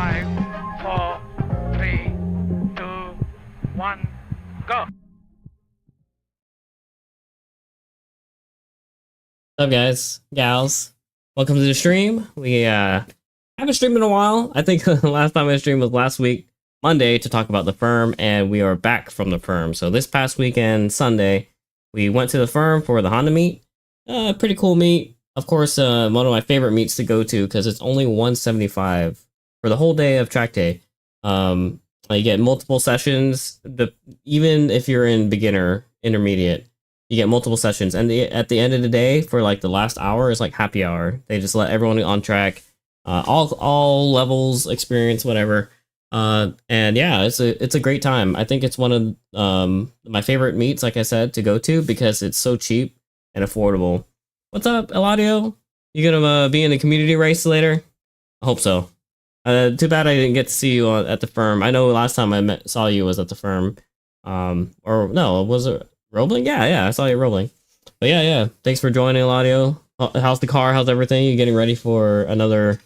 5, 4, 3, 2, 1, go. What's up, guys, gals? Welcome to the stream. We haven't streamed in a while. I think the last time I streamed was last week, Monday, to talk about the firm, and we are back from the firm. So this past weekend, Sunday, we went to the firm for the Honda meet. Pretty cool meet. Of course, one of my favorite meets to go to because it's only $175 for the whole day of track day. You get multiple sessions. Even if you're in beginner, intermediate, you get multiple sessions. And at the end of the day, for like the last hour, is like happy hour. They just let everyone on track, all levels, experience, whatever. And yeah, it's a great time. I think it's one of my favorite meets, like I said, to go to because it's so cheap and affordable. What's up, Eladio? You gonna be in the community race later? I hope so. Too bad I didn't get to see you at the firm. I know last time I saw you was at the firm. Or no, was it Roebling? Yeah, I saw you at Roebling. But yeah. Thanks for joining, Eladio. How's the car? How's everything? You getting ready for another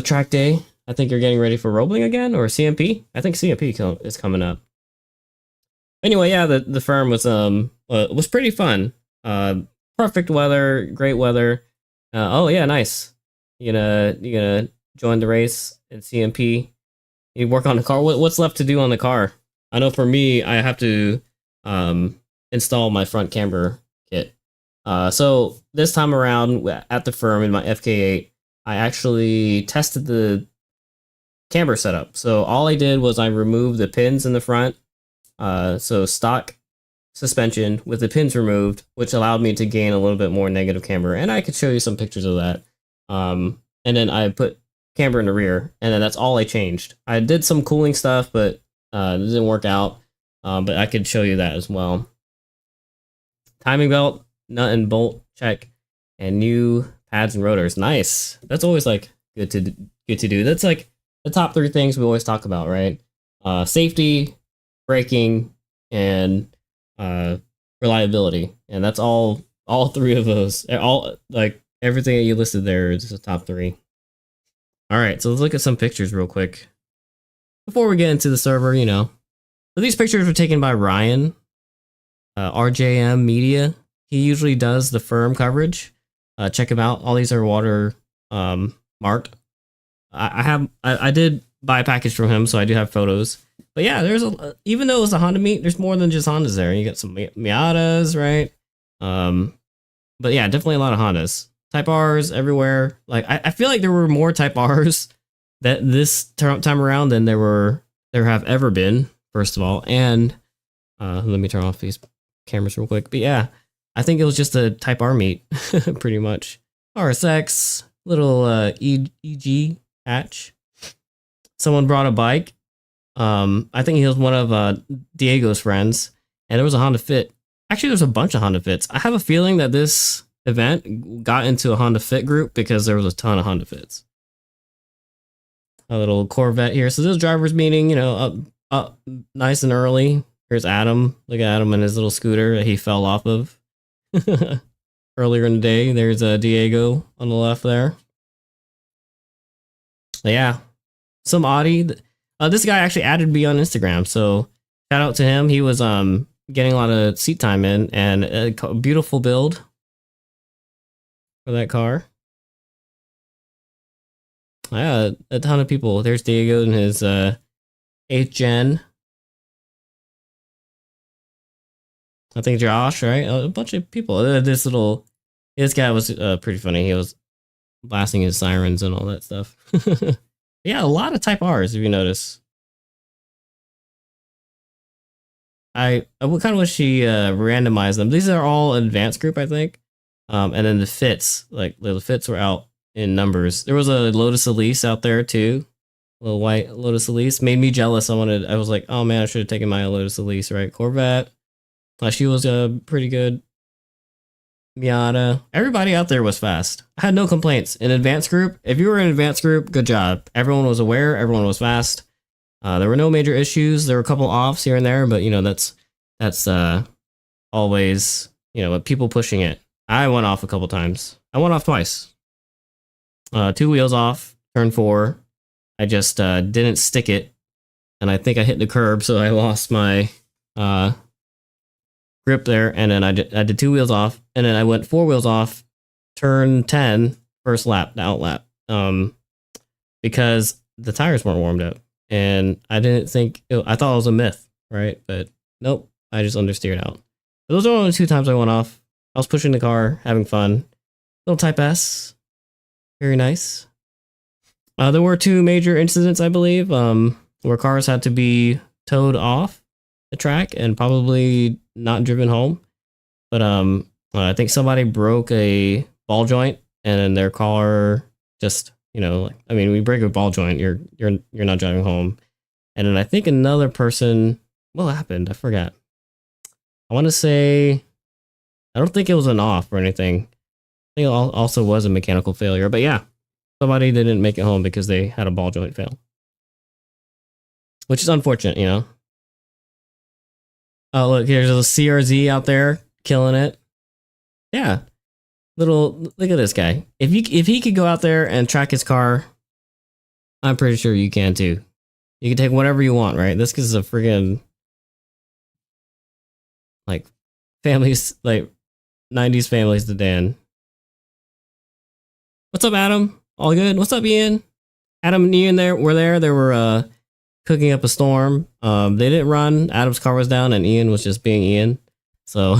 track day? I think you're getting ready for Roebling again, or CMP? I think CMP is coming up. Anyway, yeah, the firm was pretty fun. Perfect weather, great weather. Oh yeah, nice. You gonna join the race in CMP? You work on the car. What's left to do on the car? I know for me, I have to install my front camber kit. So this time around at the firm in my FK8, I actually tested the camber setup. So all I did was I removed the pins in the front. So stock suspension with the pins removed, which allowed me to gain a little bit more negative camber. And I could show you some pictures of that. And then I put camber in the rear, and then that's all I changed. I did some cooling stuff, but it didn't work out. But I could show you that as well. Timing belt, nut and bolt check, and new pads and rotors. Nice. That's always like good to do. That's like the top three things we always talk about, right? Safety, braking, and reliability. And that's all three of those. All like everything that you listed there is the top three. All right, so let's look at some pictures real quick before we get into the server. So these pictures were taken by Ryan, RJM Media. He usually does the firm coverage. Check him out. All these are water marked. I did buy a package from him, so I do have photos. But yeah, even though it's a Honda meet, there's more than just Hondas there. You got some Miatas, right? But yeah, definitely a lot of Hondas. Type R's everywhere. Like I feel like there were more Type R's that this time around than there have ever been. First of all, and let me turn off these cameras real quick. But yeah, I think it was just a Type R meet, pretty much. RSX, little EG hatch. Someone brought a bike. I think he was one of Diego's friends, and there was a Honda Fit. Actually, there's a bunch of Honda Fits. I have a feeling that this event got into a Honda Fit group because there was a ton of Honda Fits. A little Corvette here. So this driver's meeting, up nice and early. Here's Adam. Look at Adam and his little scooter that he fell off of earlier in the day. There's Diego on the left there. Yeah, some Audi. This guy actually added me on Instagram, so shout out to him. He was getting a lot of seat time in, and a beautiful build for that car. Yeah, a ton of people. There's Diego and his 8th gen. I think Josh, right? A bunch of people. This guy was pretty funny. He was blasting his sirens and all that stuff. Yeah, a lot of Type R's, if you notice. I kind of wish she randomized them. These are all advanced group, I think. And then the Fits, like the Fits were out in numbers. There was a Lotus Elise out there too. A little white Lotus Elise. Made me jealous. I was like, oh man, I should have taken my Lotus Elise, right? Corvette. She was pretty good. Miata. Everybody out there was fast. I had no complaints. In advanced group, if you were in advanced group, good job. Everyone was aware. Everyone was fast. There were no major issues. There were a couple offs here and there, but that's always people pushing it. I went off a couple times. I went off twice. 2 wheels off, turn 4. I just didn't stick it, and I think I hit the curb, so I lost my grip there, and then I did 2 wheels off, and then I went 4 wheels off, turn 10, first lap, the out lap, because the tires weren't warmed up, and I didn't think, I thought it was a myth, right? But nope, I just understeered out. But those are only 2 times I went off. I was pushing the car, having fun. Little Type S, very nice. There were 2 major incidents, I believe, where cars had to be towed off the track and probably not driven home. But I think somebody broke a ball joint, and then their car just, you know, like, I mean, we break a ball joint, you're not driving home. And then I think another person, what happened? I forgot. I want to say, I don't think it was an off or anything. I think it also was a mechanical failure. But yeah, somebody didn't make it home because they had a ball joint fail, which is unfortunate, you know. Oh, look, here's a CRZ out there killing it. Yeah, look at this guy. If he could go out there and track his car, I'm pretty sure you can too. You can take whatever you want, right? This is a friggin' like families, like 90s families to Dan. What's up, Adam? All good? What's up, Ian? Adam and Ian were there. They were cooking up a storm. They didn't run. Adam's car was down, and Ian was just being Ian. So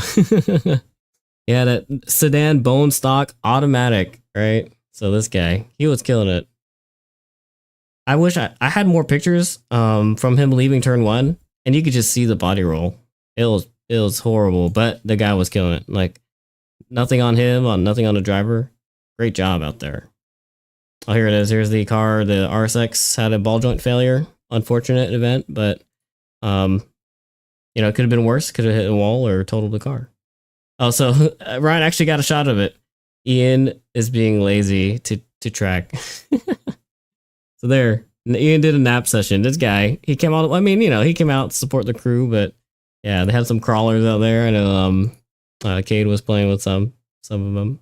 yeah, that sedan bone stock automatic, right? So this guy, he was killing it. I wish I had more pictures from him leaving turn 1, and you could just see the body roll. It was horrible, but the guy was killing it. Like, nothing on him, nothing on the driver. Great job out there. Oh, here it is. Here's the car. The RSX had a ball joint failure. Unfortunate event, but you know, it could have been worse. Could have hit a wall or totaled the car. Oh, so Ryan actually got a shot of it. Ian is being lazy to track. So there, Ian did a nap session. This guy, he came out. I mean, you know, he came out to support the crew, but yeah, they had some crawlers out there. I know Cade was playing with some of them.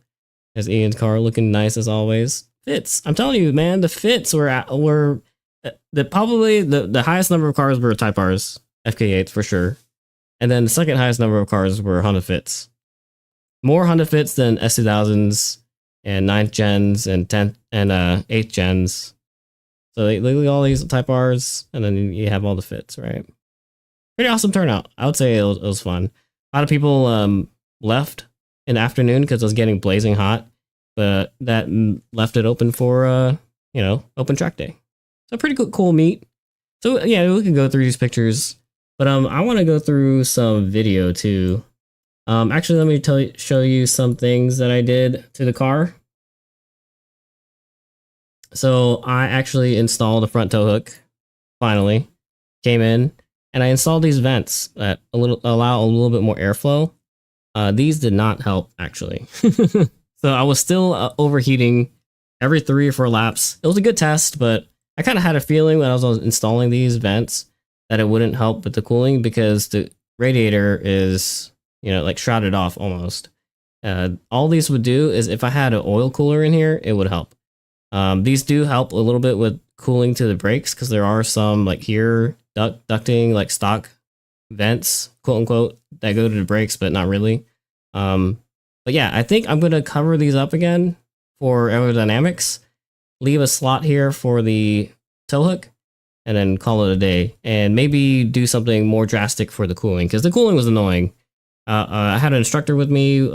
There's Ian's car looking nice as always. Fits. I'm telling you, man, the fits were probably the highest number of cars were Type Rs, FK8s for sure. And then the second highest number of cars were Honda Fits. More Honda Fits than S2000s and 9th gens and 10th and 8th gens. So they look at all these Type Rs, and then you have all the Fits, right? Pretty awesome turnout. I would say it was fun. A lot of people left in the afternoon because it was getting blazing hot, but that left it open for you know, open track day. So pretty cool meet. So yeah, we can go through these pictures, but I want to go through some video too. Actually, let me show you some things that I did to the car. So I actually installed a front tow hook. Finally, came in and I installed these vents that allow a little bit more airflow. These did not help actually. So I was still overheating every 3 or 4 laps. It was a good test, but I kind of had a feeling when I was installing these vents that it wouldn't help with the cooling because the radiator is, you know, like shrouded off almost. All these would do is if I had an oil cooler in here, it would help. These do help a little bit with cooling to the brakes because there are some like here ducting like stock vents, quote unquote, that go to the brakes, but not really. But yeah, I think I'm going to cover these up again for aerodynamics, leave a slot here for the tow hook, and then call it a day. And maybe do something more drastic for the cooling, because the cooling was annoying. I had an instructor with me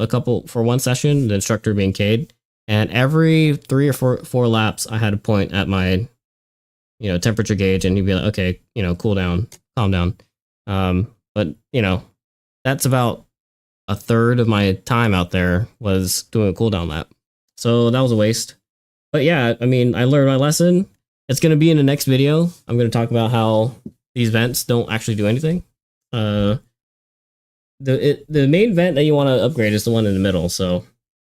for one session, the instructor being Cade, and every 3 or 4 laps, I had to point at my, you know, temperature gauge, and he'd be like, okay, you know, cool down, calm down. But you know, that's about a third of my time out there was doing a cooldown lap. So that was a waste. But yeah, I mean, I learned my lesson. It's going to be in the next video. I'm going to talk about how these vents don't actually do anything. The main vent that you want to upgrade is the one in the middle. So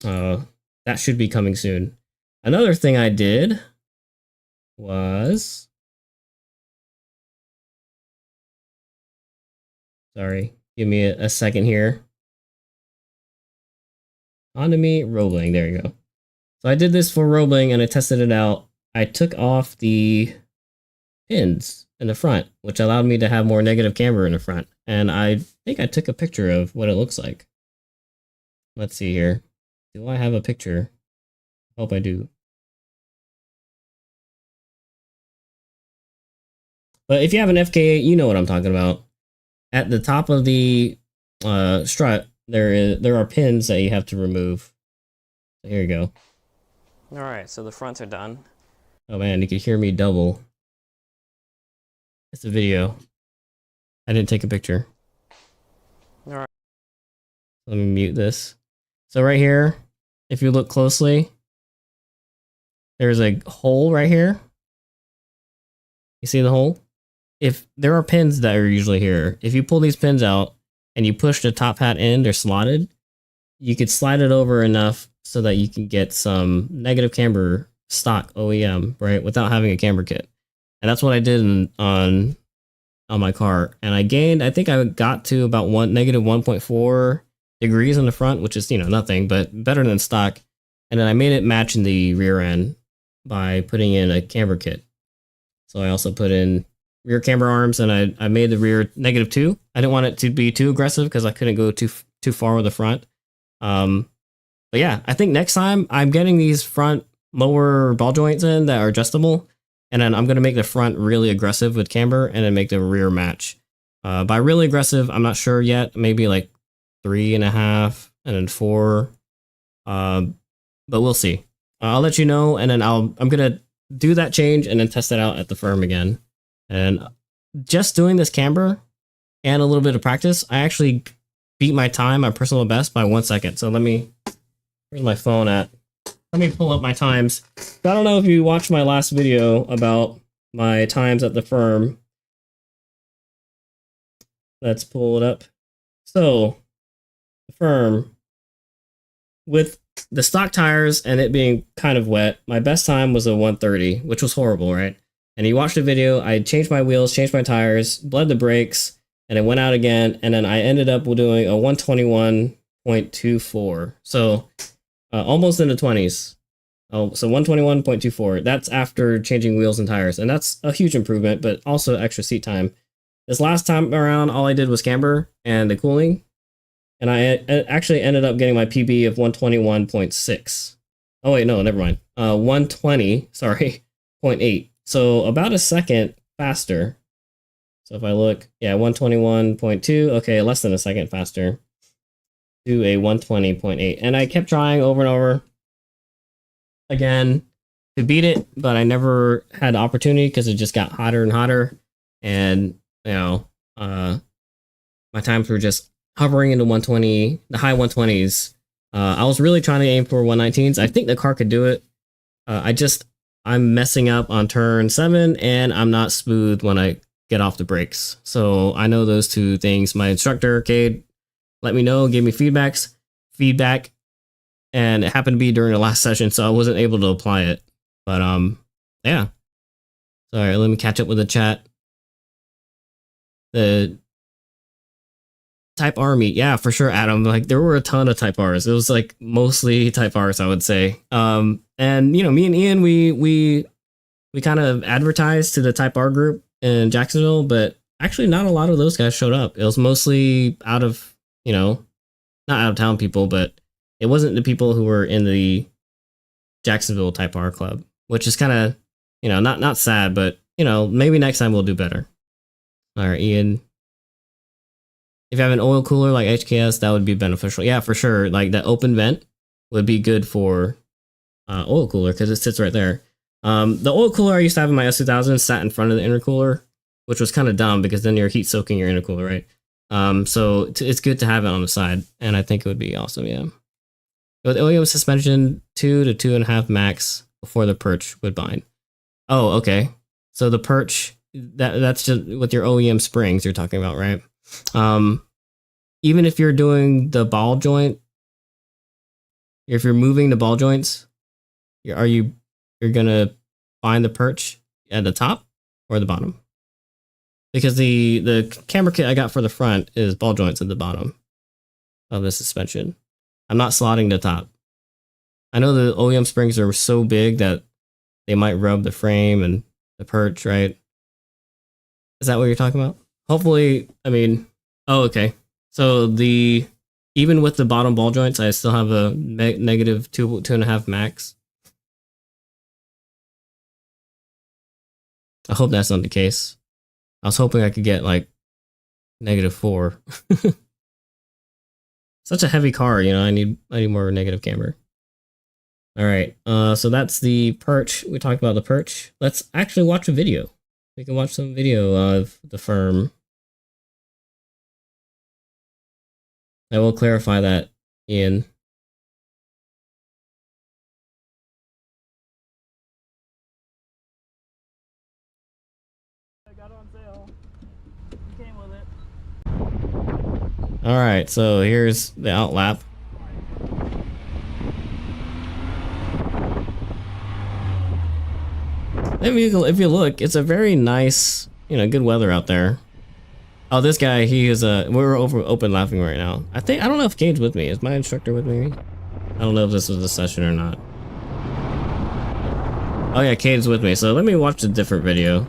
that should be coming soon. Another thing I did was... Sorry, give me a second here. On to me, Roebling, there you go. So I did this for Roebling and I tested it out. I took off the pins in the front, which allowed me to have more negative camber in the front. And I think I took a picture of what it looks like. Let's see here. Do I have a picture? Hope I do. But if you have an FK8, you know what I'm talking about. At the top of the strut, there are pins that you have to remove. So here you go. All right, so the fronts are done. Oh man, you can hear me double. It's a video. I didn't take a picture. All right. Let me mute this. So right here, if you look closely, there's a hole right here. You see the hole? If there are pins that are usually here, if you pull these pins out and you push the top hat in, they're slotted, you could slide it over enough so that you can get some negative camber stock OEM, right, without having a camber kit. And that's what I did on my car. And I gained, I think I got to about negative 1.4 degrees on the front, which is, you know, nothing, but better than stock. And then I made it match in the rear end by putting in a camber kit. So I also put in rear camber arms, and I made the rear -2. I didn't want it to be too aggressive because I couldn't go too far with the front. But yeah, I think next time I'm getting these front lower ball joints in that are adjustable, and then I'm going to make the front really aggressive with camber and then make the rear match. By really aggressive, I'm not sure yet. Maybe like 3.5 and then 4. But we'll see. I'll let you know, and then I'm going to do that change and then test it out at the firm again. And just doing this camber and a little bit of practice, I actually beat my time, my personal best, by 1 second. So where's my phone at? Let me pull up my times. I don't know if you watched my last video about my times at the firm. Let's pull it up. So, the firm, with the stock tires and it being kind of wet, my best time was a 1:30, which was horrible, right? And you watched the video, I changed my wheels, changed my tires, bled the brakes, and it went out again, and then I ended up doing a 121.24. So almost in the 20s. Oh, so 121.24. That's after changing wheels and tires, and that's a huge improvement, but also extra seat time. This last time around, all I did was camber and the cooling, and I actually ended up getting my PB of 121.6. Oh wait, no, never mind. 120, sorry, 0.8. So about a second faster. So if I look, yeah, 121.2, okay, less than a second faster to a 120.8. And I kept trying over and over again to beat it, but I never had the opportunity because it just got hotter and hotter. And, you know, my times were just hovering in the 120, the high 120s. I was really trying to aim for 119s. I think the car could do it. I'm messing up on turn 7, and I'm not smooth when I get off the brakes. So I know those two things. My instructor, Cade, let me know, gave me feedback, and it happened to be during the last session, so I wasn't able to apply it. But yeah. Sorry, let me catch up with the chat. The Type R meet, yeah, for sure, Adam. Like, there were a ton of Type Rs. It was like mostly Type Rs, I would say. And you know, me and Ian, we kind of advertised to the Type R group in Jacksonville, but actually not a lot of those guys showed up. It was mostly out of, you know, not out of town people, but it wasn't the people who were in the Jacksonville Type R club, which is kind of, you know, not sad, but you know, maybe next time we'll do better. All right, Ian. If you have an oil cooler like HKS, that would be beneficial. Yeah, for sure. Like that open vent would be good for oil cooler because it sits right there. The oil cooler I used to have in my S2000 sat in front of the intercooler, which was kind of dumb because then you're heat soaking your intercooler, right? So it's good to have it on the side, and I think it would be awesome. Yeah. With OEM suspension, 2 to 2.5 max before the perch would bind. Oh, okay. So the perch, that's just with your OEM springs you're talking about, right? Even if you're doing the ball joint, if you're moving the ball joints, you're gonna find the perch at the top or the bottom, because the camber kit I got for the front is ball joints at the bottom of the suspension. I'm not slotting the top. I know the OEM springs are so big that they might rub the frame and the perch, right? Is that what you're talking about? Hopefully, I mean, oh, okay. So even with the bottom ball joints, I still have a negative 2.5 max. I hope that's not the case. I was hoping I could get like -4. Such a heavy car, you know. I need more negative camber. All right. So that's the perch. We talked about the perch. Let's actually watch a video. We can watch some video of the firm. I will clarify that, Ian. I got it on sale. You came with it. All right, so here's the outlap. If you look, it's a very nice, you know, good weather out there. Oh, this guy, he is we're open laughing right now. I don't know if Cade's with me. Is my instructor with me? I don't know if this was a session or not. Oh yeah, Cade's with me. So let me watch a different video.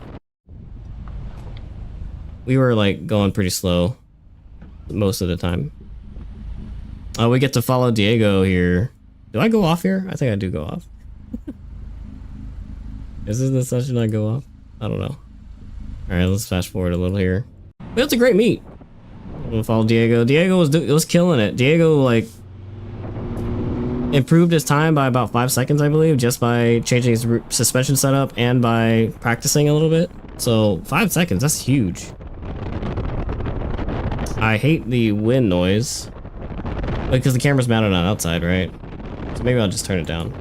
We were like going pretty slow most of the time. Oh, we get to follow Diego here. Do I go off here? I think I do go off. Is this the session I go off? I don't know. Alright, let's fast forward a little here. But it's a great meet. I'm gonna follow Diego. Diego was killing it. Diego like improved his time by about 5 seconds, I believe, just by changing his suspension setup and by practicing a little bit. So 5 seconds, that's huge. I hate the wind noise because the camera's mounted on outside, right? So maybe I'll just turn it down.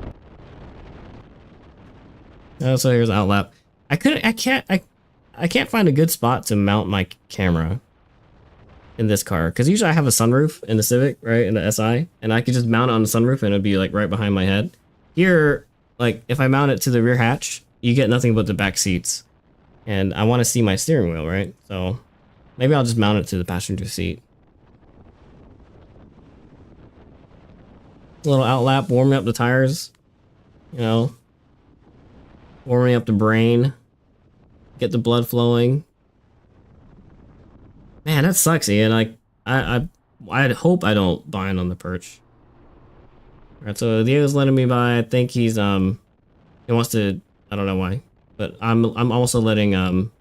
Oh, so here's outlap. I can't find a good spot to mount my camera in this car because usually I have a sunroof in the Civic, right, in the SI, and I could just mount it on the sunroof and it'd be like right behind my head. Here, like if I mount it to the rear hatch, you get nothing but the back seats, and I want to see my steering wheel, right? So maybe I'll just mount it to the passenger seat. A little outlap, warming up the tires, you know, warming up the brain. Get the blood flowing. Man, that sucks, Ian. Like, I hope I don't bind on the perch. Alright, so Diego's letting me by. I think he's he wants to, I don't know why, but I'm also letting I'm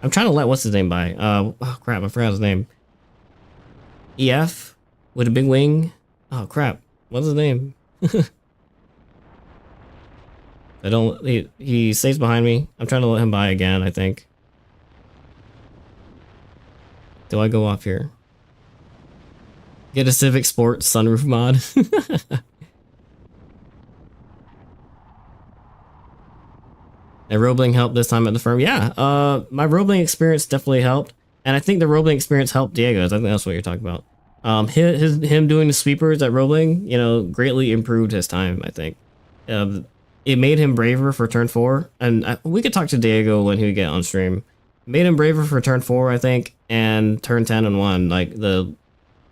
trying to let what's his name by. Oh crap, I forgot his name. EF with a big wing. Oh crap, what's his name? He stays behind me. I'm trying to let him by again, I think. Do I go off here? Get a Civic Sport sunroof mod. And Roebling helped this time at the firm. Yeah, my Roebling experience definitely helped. And I think the Roebling experience helped Diego's. I think that's what you're talking about. Him doing the sweepers at Roebling, you know, greatly improved his time, I think. It made him braver for turn 4, and we could talk to Diego when he would get on stream. Made him braver for turn 4, I think, and turn 10 and 1. Like the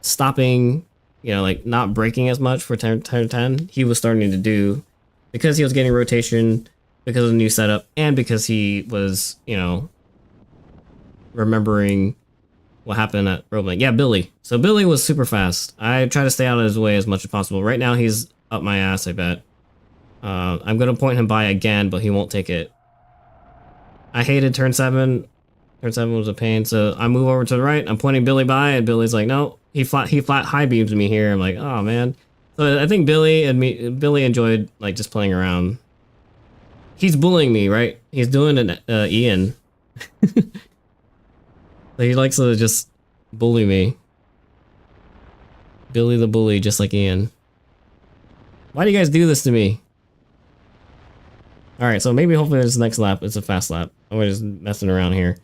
stopping, you know, like not braking as much for turn 10, he was starting to do because he was getting rotation, because of the new setup, and because he was, you know, remembering what happened at Roebling. Yeah, Billy. So Billy was super fast. I try to stay out of his way as much as possible. Right now he's up my ass, I bet. I'm gonna point him by again, but he won't take it. I hated turn 7. Turn 7 was a pain, so I move over to the right. I'm pointing Billy by, and Billy's like, no. He flat high beams me here. I'm like, oh man. So I think Billy enjoyed like just playing around. He's bullying me, right? He's doing an Ian. So he likes to just bully me. Billy the bully, just like Ian. Why do you guys do this to me? Alright, so maybe hopefully this next lap is a fast lap. We're just messing around here.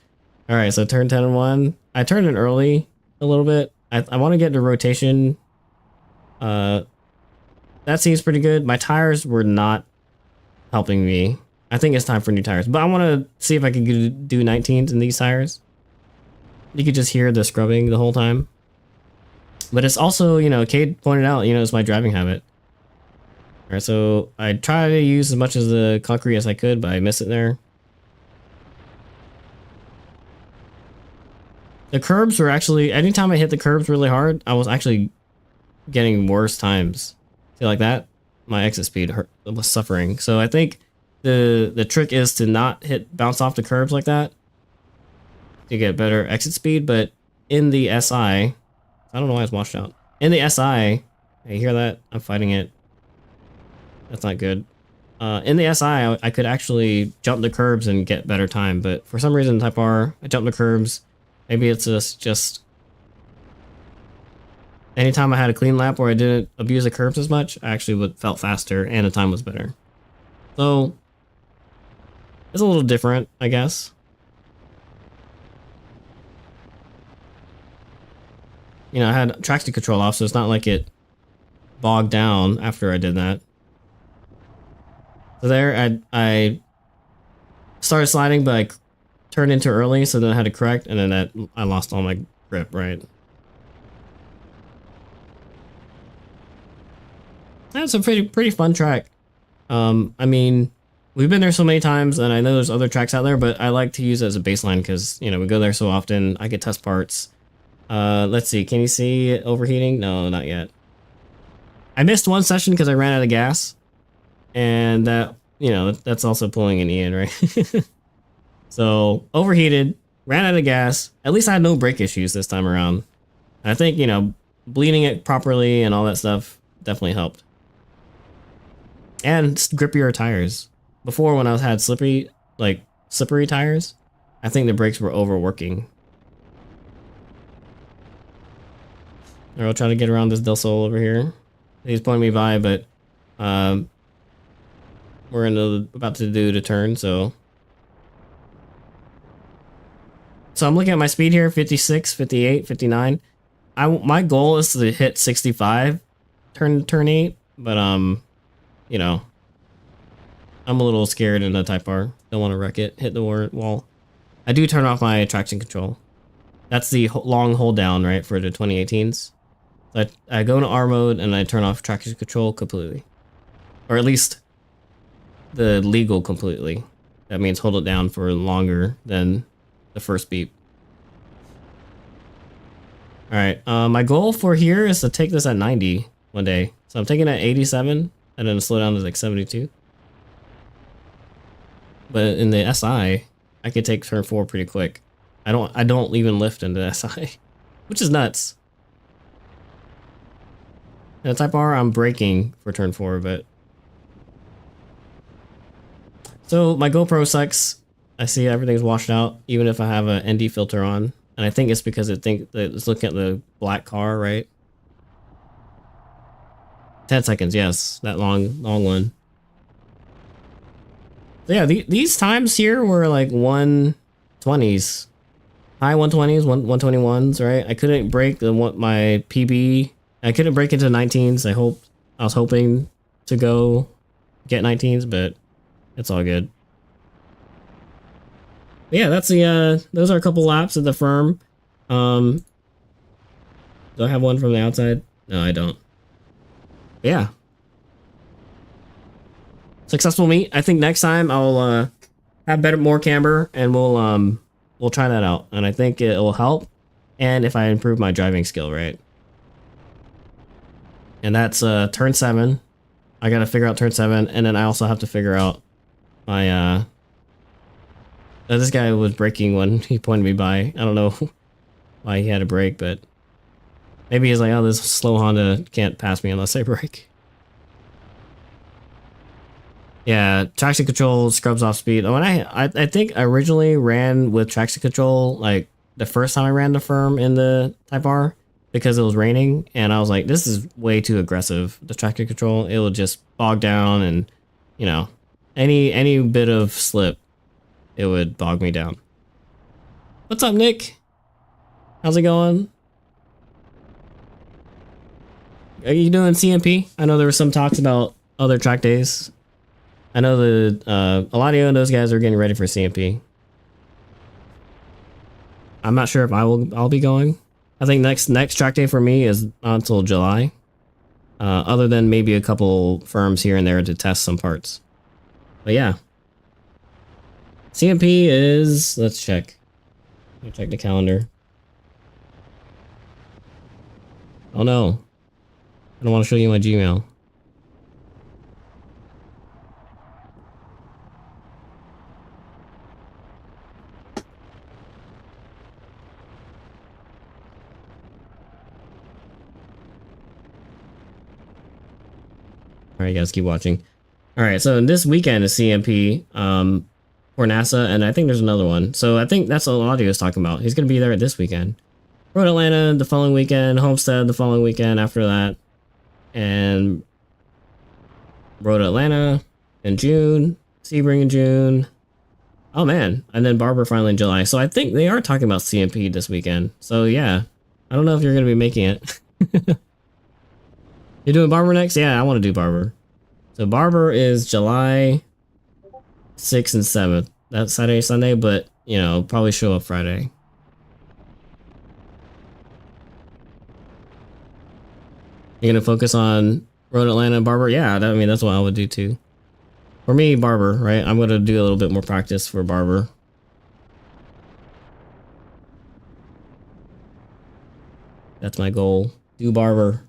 Alright, so turn 10 and 1. I turned in early a little bit. I want to get into rotation. That seems pretty good. My tires were not helping me. I think it's time for new tires. But I want to see if I can do 19s in these tires. You could just hear the scrubbing the whole time. But it's also, you know, Cade pointed out, you know, it's my driving habit. Alright, so I try to use as much of the concrete as I could, but I miss it there. The curbs were actually, anytime I hit the curbs really hard, I was actually getting worse times. See, like that, my exit speed was suffering. So I think the trick is to not bounce off the curbs like that to get better exit speed. But in the SI, I don't know why it's washed out. In the SI, you hear that? I'm fighting it. That's not good. In the SI, I could actually jump the curbs and get better time, but for some reason, Type R, I jump the curbs. Maybe it's just anytime I had a clean lap where I didn't abuse the curbs as much, I actually felt faster and the time was better. So it's a little different, I guess. You know, I had traction control off, so it's not like it bogged down after I did that. So there, I started sliding, but I turned in too early, so then I had to correct, and then I lost all my grip, right? That's a pretty fun track. I mean, we've been there so many times, and I know there's other tracks out there, but I like to use it as a baseline because, you know, we go there so often. I get test parts. Let's see. Can you see it overheating? No, not yet. I missed one session because I ran out of gas. And that, you know, that's also pulling an Ian, right? So, overheated, ran out of gas. At least I had no brake issues this time around. I think, you know, bleeding it properly and all that stuff definitely helped. And grippier tires. Before, when I had slippery tires, I think the brakes were overworking. Alright, I'll try to get around this Del Sol over here. He's pointing me by, but we're about to do the turn, so I'm looking at my speed here, 56, 58, 59. My goal is to hit 65 turn 8, but you know, I'm a little scared in the Type R. Don't want to wreck it, hit the wall. I do turn off my traction control. That's the long hold down, right, for the 2018s. So I go into R mode and I turn off traction control completely, or at least the legal completely. That means hold it down for longer than the first beep. Alright, my goal for here is to take this at 90 one day. So I'm taking it at 87 and then slow down to like 72. But in the SI, I could take turn 4 pretty quick. I don't even lift into the SI, which is nuts. In the Type R, I'm braking for turn 4, but so my GoPro sucks. I see everything's washed out, even if I have an ND filter on. And I think it's because it's looking at the black car, right? 10 seconds, yes. That long one. So yeah, these times here were like 120s. High 120s, 121s, right? I couldn't break my PB. I couldn't break into 19s. I was hoping to go get 19s, but it's all good. But yeah, that's those are a couple laps at the firm. Do I have one from the outside? No, I don't. But yeah. Successful meet. I think next time I'll have more camber and we'll try that out. And I think it will help. And if I improve my driving skill, right? And that's turn 7. I gotta figure out turn 7, and then I also have to figure out my this guy was braking when he pointed me by. I don't know why he had a brake, but maybe he's like, oh, this slow Honda can't pass me unless I brake. Yeah, traction control scrubs off speed. When I think I originally ran with traction control like the first time I ran the firm in the Type R because it was raining, and I was like, this is way too aggressive. The traction control, it will just bog down, and you know, any bit of slip, it would bog me down. What's up, Nick? How's it going? Are you doing CMP? I know there were some talks about other track days. I know the Eladio and those guys are getting ready for CMP. I'm not sure if I'll be going. I think next track day for me is not until July. Other than maybe a couple firms here and there to test some parts. But yeah. CMP is, let's check. Let me check the calendar. Oh no. I don't want to show you my Gmail. Alright, guys, keep watching. Alright, so this weekend is CMP for NASA, and I think there's another one. So I think that's what Audio is talking about. He's going to be there this weekend. Road Atlanta the following weekend, Homestead the following weekend after that, and Road Atlanta in June, Sebring in June. Oh man, and then Barber finally in July. So I think they are talking about CMP this weekend. So yeah, I don't know if you're going to be making it. You're doing Barber next? Yeah, I want to do Barber. So Barber is July 6th and 7th. That's Saturday, Sunday, but, you know, probably show up Friday. You're going to focus on Road Atlanta and Barber? Yeah, I mean, that's what I would do too. For me, Barber, right? I'm going to do a little bit more practice for Barber. That's my goal. Do Barber.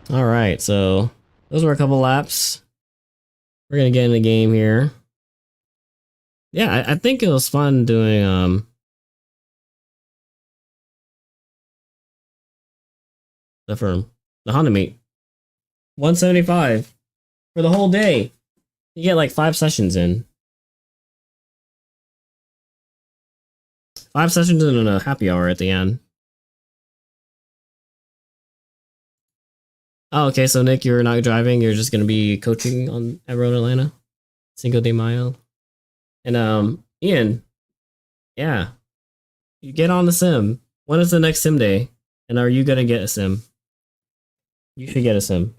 All right, so those were a couple laps. We're gonna get in the game here. Yeah, I think it was fun doing the Honda meet. 175 for the whole day. You get like 5 sessions in. 5 sessions and a happy hour at the end. Oh, okay, so Nick, you're not driving, you're just gonna be coaching on at Road Atlanta? Cinco de Mayo. And Ian, yeah. You get on the sim. When is the next sim day? And are you gonna get a sim? You should get a sim.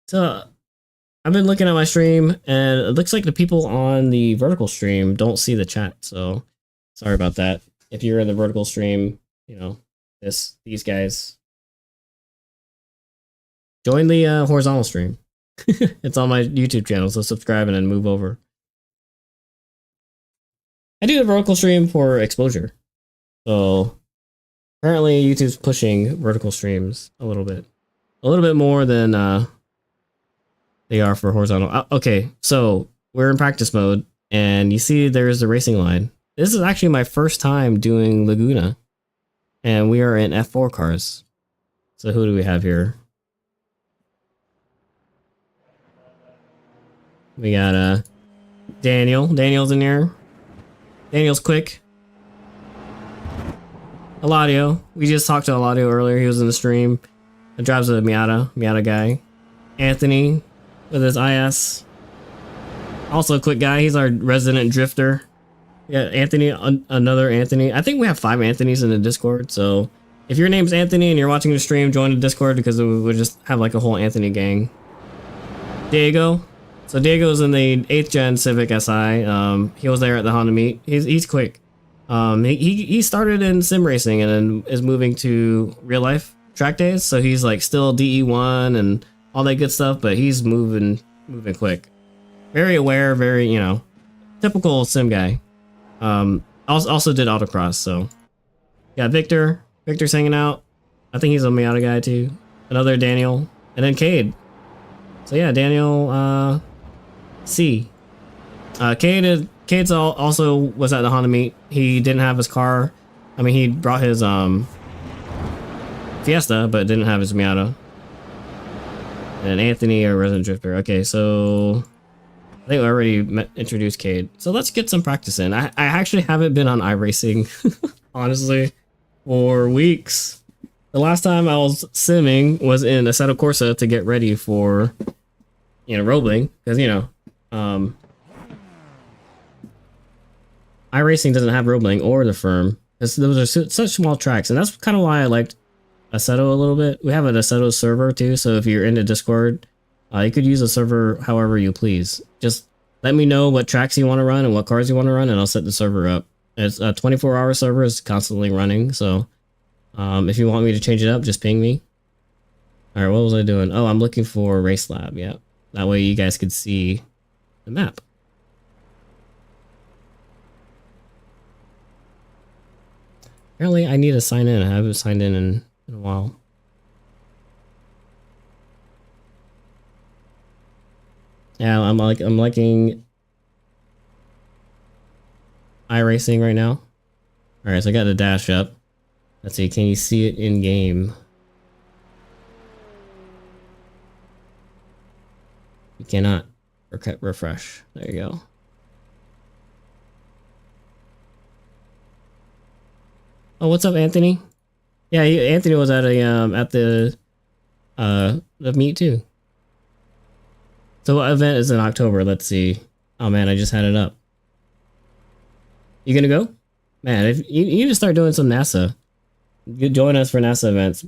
So I've been looking at my stream and it looks like the people on the vertical stream don't see the chat, so sorry about that. If you're in the vertical stream, you know, these guys. Join the horizontal stream. It's on my YouTube channel, so subscribe and then move over. I do a vertical stream for exposure. So apparently YouTube's pushing vertical streams a little bit. A little bit more than they are for horizontal. Okay, so we're in practice mode and you see there's the racing line. This is actually my first time doing Laguna. And we are in F4 cars. So who do we have here? We got Daniel. Daniel's in here. Daniel's quick. Eladio. We just talked to Eladio earlier. He was in the stream. It drives a Miata guy. Anthony with his IS. Also a quick guy. He's our resident drifter. Yeah, Anthony, another Anthony. I think we have 5 Anthonys in the Discord. So if your name's Anthony and you're watching the stream, join the Discord because we just have like a whole Anthony gang. Diego. So Diego's in the 8th gen Civic SI. He was there at the Honda meet. He's quick. He started in sim racing and then is moving to real life track days. So he's like still DE1 and all that good stuff, but he's moving quick. Very aware, very, you know, typical sim guy. Also did autocross. So yeah, Victor. Victor's hanging out. I think he's a Miata guy too. Another Daniel, and then Cade. So yeah, Daniel. C. Cade's also was at the Honda meet. He didn't have his car. I mean, he brought his Fiesta, but didn't have his Miata. And Anthony, a resident drifter. Okay, so I think we already introduced Cade. So let's get some practice in. I actually haven't been on iRacing, honestly, for weeks. The last time I was simming was in Assetto Corsa to get ready for, you know, Roebling, because, you know, iRacing doesn't have Roebling or the firm. Those are such small tracks, and that's kind of why I liked Assetto a little bit. We have an Assetto server too, so if you're into Discord, you could use a server however you please. Just let me know what tracks you want to run and what cars you want to run, and I'll set the server up. It's a 24-hour server, is constantly running, so if you want me to change it up, just ping me. All right, what was I doing? Oh, I'm looking for Race Lab. Yeah, that way you guys could see the map. Apparently, I need to sign in. I haven't signed in a while. Yeah, I'm liking iRacing right now. All right, so I got the dash up. Let's see, can you see it in game? You cannot. Refresh. There you go. Oh, what's up, Anthony? Yeah, Anthony was at the meet too. So what event is in October? Let's see. Oh man, I just had it up. You gonna go? Man, if you need to start doing some NASA. You join us for NASA events.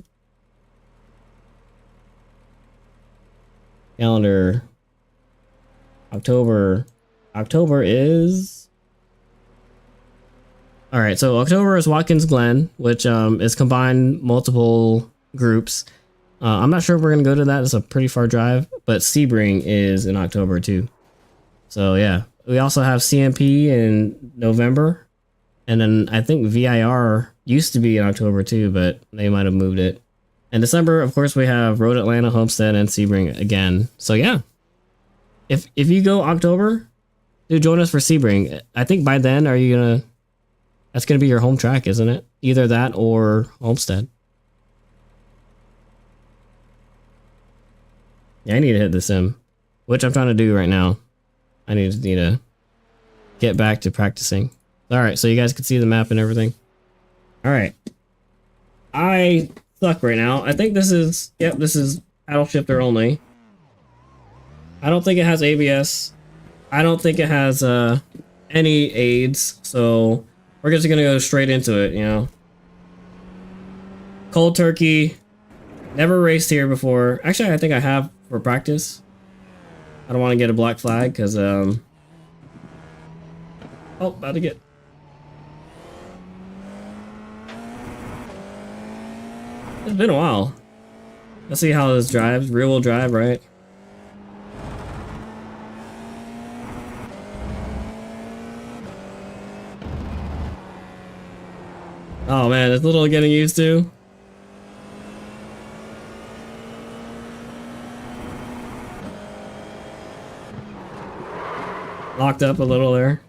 Calendar. October is... Alright, so October is Watkins Glen, which is combined multiple groups. I'm not sure if we're going to go to that. It's a pretty far drive, but Sebring is in October too. So yeah, we also have CMP in November. And then I think VIR used to be in October too, but they might have moved it. In December, of course, we have Road Atlanta, Homestead, and Sebring again. So yeah. If you go October, dude, join us for Sebring. I think by then, that's gonna be your home track, isn't it? Either that or Homestead. Yeah, I need to hit the sim, which I'm trying to do right now. I need to get back to practicing. All right, so you guys can see the map and everything. All right, I suck right now. I think this is paddle shifter only. I don't think it has ABS. I don't think it has any aids, so we're just gonna go straight into it, you know. Cold turkey. Never raced here before. Actually, I think I have for practice. I don't want to get a black flag because oh, about to get. It's been a while. Let's see how this drives. Rear wheel drive, right? Oh man, it's a little getting used to. Locked up a little there.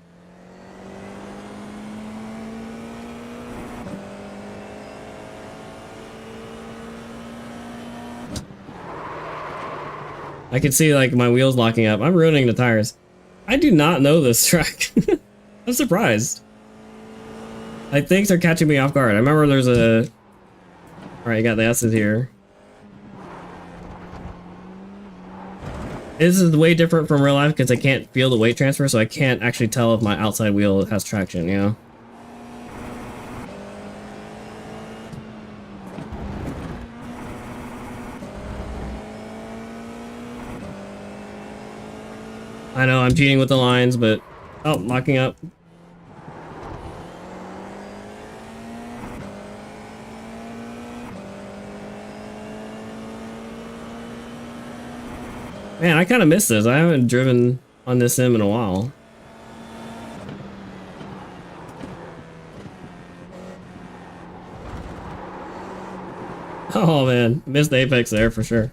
I can see like my wheels locking up. I'm ruining the tires. I do not know this track. I'm surprised. Like things are catching me off guard. I remember there's a... Alright, you got the S's here. This is way different from real life because I can't feel the weight transfer, so I can't actually tell if my outside wheel has traction, you know? I know, I'm cheating with the lines, but... Oh, locking up. Man, I kind of miss this. I haven't driven on this sim in a while. Oh man, missed the apex there for sure.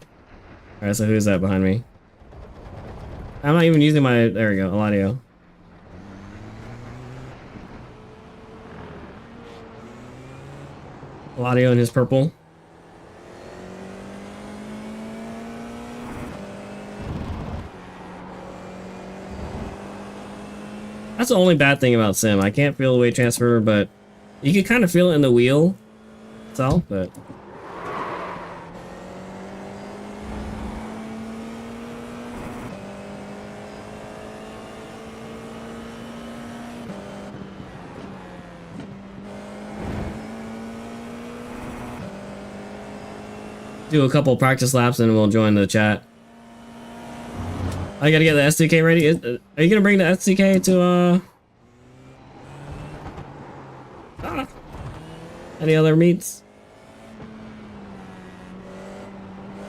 Alright, so who's that behind me? I'm not even using my... There we go, Eladio. Eladio in his purple. That's the only bad thing about sim. I can't feel the weight transfer, but you can kind of feel it in the wheel itself, but... Do a couple practice laps and we'll join the chat. I gotta get the SDK ready. Are you gonna bring the SDK to any other meets?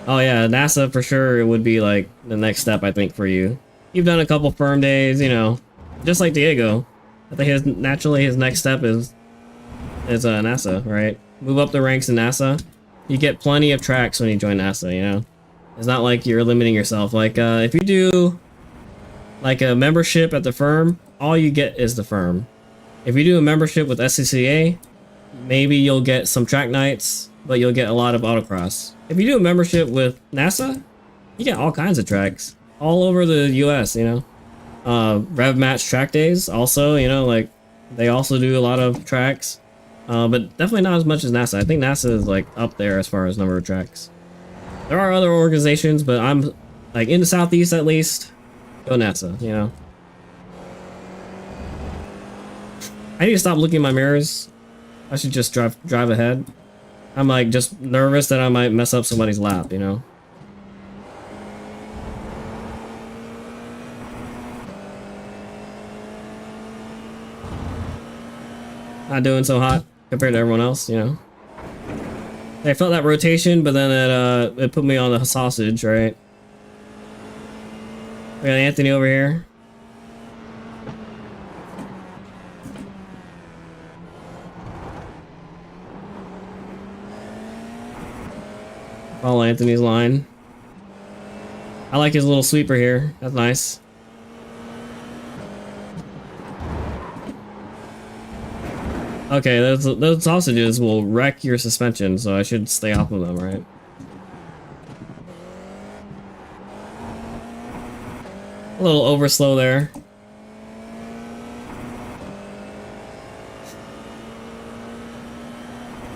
Oh yeah, NASA for sure. It would be like the next step, I think, for you. You've done a couple firm days, you know, just like Diego. I think his next step is is NASA, right? Move up the ranks in NASA. You get plenty of tracks when you join NASA, you know? It's not like you're limiting yourself. Like, if you do, like, a membership at the firm, all you get is the firm. If you do a membership with SCCA, maybe you'll get some track nights, but you'll get a lot of autocross. If you do a membership with NASA, you get all kinds of tracks. All over the US, you know? Rev Match track days, also, you know, like, they also do a lot of tracks. But definitely not as much as NASA. I think NASA is, like, up there as far as number of tracks. There are other organizations, but I'm, like, in the Southeast at least, go NASA, you know? I need to stop looking in my mirrors. I should just drive ahead. I'm, like, just nervous that I might mess up somebody's lap, you know? Not doing so hot compared to everyone else, you know? I felt that rotation, but then it put me on the sausage, right? We got Anthony over here. Follow Anthony's line. I like his little sweeper here. That's nice. Okay, those sausages will wreck your suspension, so I should stay off of them, right? A little overslow there.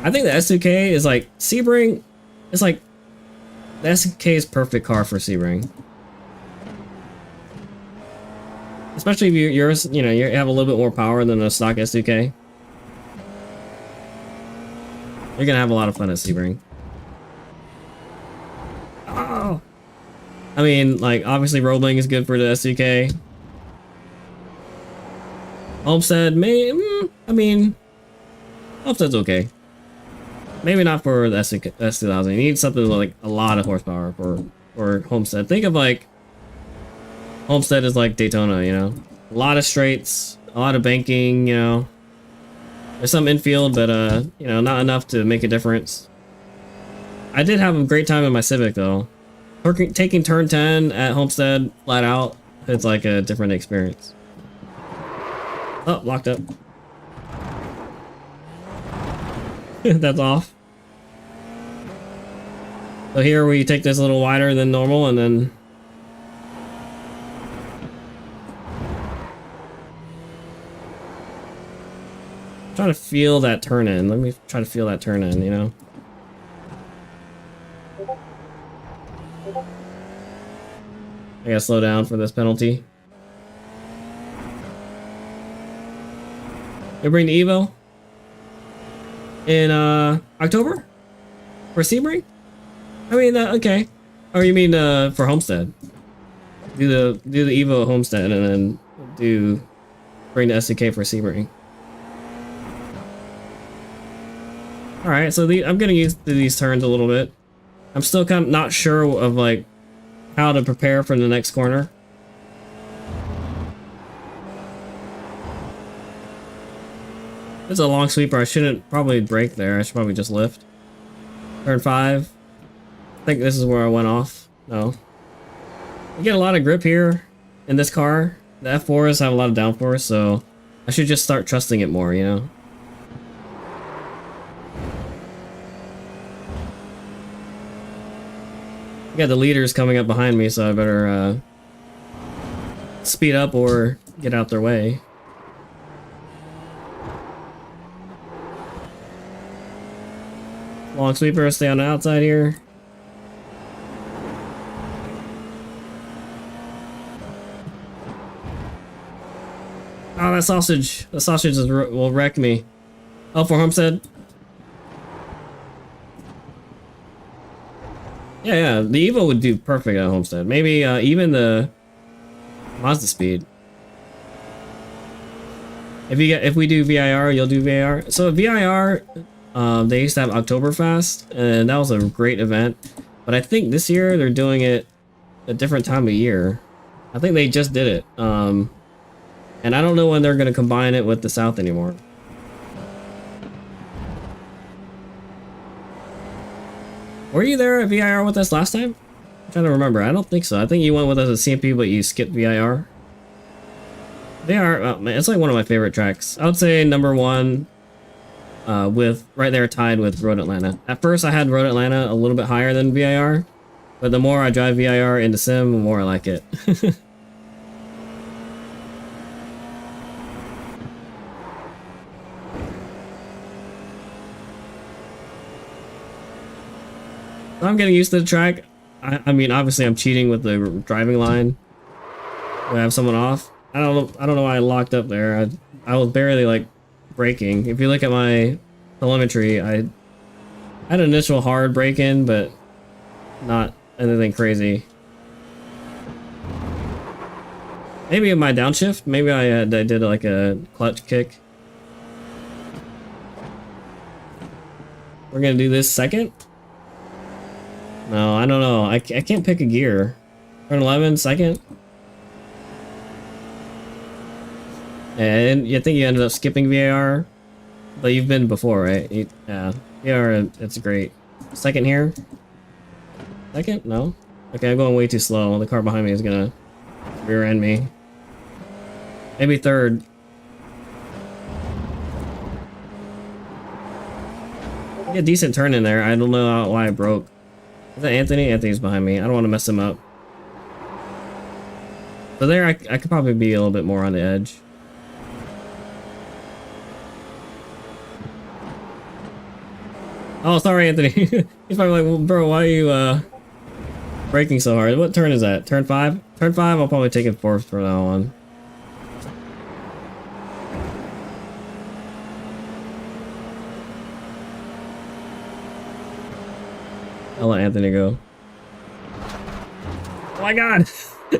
I think the S2K is like Sebring. It's like the S2K is perfect car for Sebring. Especially if you have a little bit more power than a stock S2K. You're gonna have a lot of fun at Sebring. Oh! I mean, like, obviously Roebling is good for the S2K. Homestead, I mean, Homestead's okay. Maybe not for the S2000. You need something with, like, a lot of horsepower for Homestead. Think of, like, Homestead is like Daytona, you know? A lot of straights, a lot of banking, you know? There's some infield, but, you know, not enough to make a difference. I did have a great time in my Civic, though. Taking turn 10 at Homestead, flat out, it's like a different experience. Oh, locked up. That's off. So here we take this a little wider than normal, and then... trying to feel that turn in. Let me try to feel that turn in, you know? I gotta slow down for this penalty. They bring the Evo in October for Sebring? I mean, okay. Oh, you mean for Homestead? Do the Evo at Homestead and then bring the SDK for Sebring. All right, so I'm getting used to these turns a little bit. I'm still kind of not sure of like how to prepare for the next corner. It's a long sweeper. I shouldn't probably brake there. I should probably just lift. Turn 5. I think this is where I went off. No. You get a lot of grip here in this car. The F4s have a lot of downforce, so I should just start trusting it more, you know? I got the leaders coming up behind me, so I better speed up or get out their way. Long sweeper, stay on the outside here. Oh, that sausage. The sausage will wreck me. Oh, for Homestead. Yeah, the Evo would do perfect at Homestead. Maybe even the Mazda speed. If we do VIR, you'll do VIR. So VIR, they used to have Oktoberfest, and that was a great event. But I think this year they're doing it a different time of year. I think they just did it. And I don't know when they're going to combine it with the South anymore. Were you there at VIR with us last time? I'm trying to remember. I don't think so. I think you went with us at CMP, but you skipped VIR. VIR, oh, man, it's like one of my favorite tracks. I would say number one, with right there tied with Road Atlanta. At first, I had Road Atlanta a little bit higher than VIR, but the more I drive VIR into Sim, the more I like it. I'm getting used to the track. I mean, obviously, I'm cheating with the driving line. I have someone off. I don't know why I locked up there. I was barely like braking. If you look at my telemetry, I had an initial hard brake in, but not anything crazy. Maybe in my downshift. Maybe I did like a clutch kick. We're gonna do this second. No, I don't know. I can't pick a gear. Turn 11, second. And you think you ended up skipping VAR, but you've been before, right? Yeah, VAR, it's great. Second here? Second? No? Okay, I'm going way too slow. The car behind me is gonna rear end me. Maybe third. Get a decent turn in there. I don't know why I broke. Is that Anthony? Anthony's behind me. I don't want to mess him up. So there, I could probably be a little bit more on the edge. Oh, sorry, Anthony. He's probably like, well, bro, why are you braking so hard? What turn is that? Turn 5? Turn 5, I'll probably take it fourth for that one. I'll let Anthony go. Oh my god! I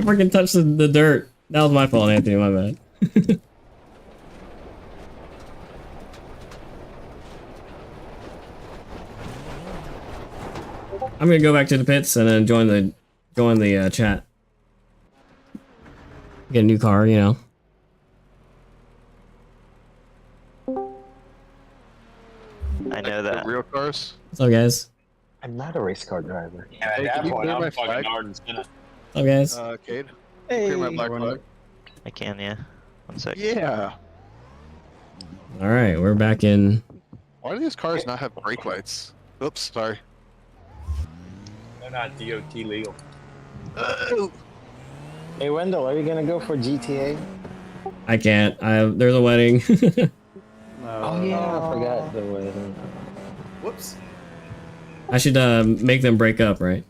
freaking touched the dirt. That was my fault, Anthony, my bad. I'm gonna go back to the pits and then join the chat. Get a new car, you know. I know that. Real cars? What's up, guys? I'm not a race car driver. Yeah, at Hey, that can you point, clear I'm my fucking flag? hard and spinning. What's up, guys? Cade? Hey, Clear my black flag. I can, yeah. 1 sec. Yeah. All right, we're back in. Why do these cars not have brake lights? Oops, sorry. They're not DOT legal. Hey Wendell, are you gonna go for GTA? I can't. There's a wedding. Oh yeah, I forgot the wedding. Whoops. I should make them break up, right?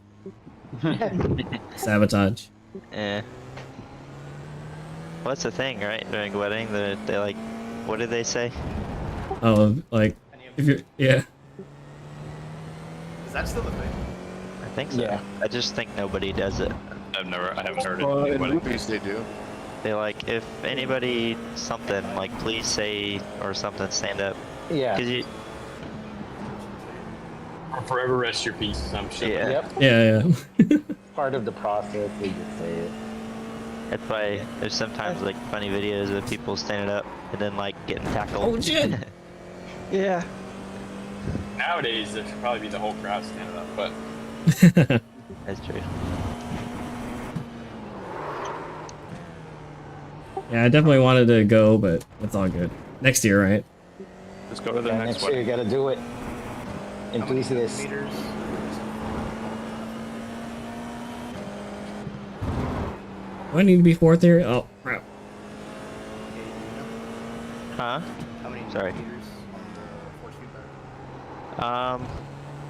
Sabotage. Eh. What's the thing, right? During a wedding, they like, what did they say? Oh, like if you're Is that still a thing? I think so. Yeah. I just think nobody does it. I haven't heard Well, it. in Wedding. movies they do. They like, if anybody something, like, please say or something, stand up. Yeah. Cause you, Or forever rest your peace, some shit. yeah. Yep. yeah. Part of the process, we just say it. That's why there's sometimes like funny videos of people standing up and then like getting tackled. Oh shit! Yeah. Nowadays, there should probably be the whole crowd standing up, but That's true. Yeah, I definitely wanted to go, but it's all good. Next year, right? just go to the Yeah, next next year one. you gotta do it. And How many please this. meters? Do I need to be fourth here? Oh, crap. Huh? How many Sorry. meters on the force feedback?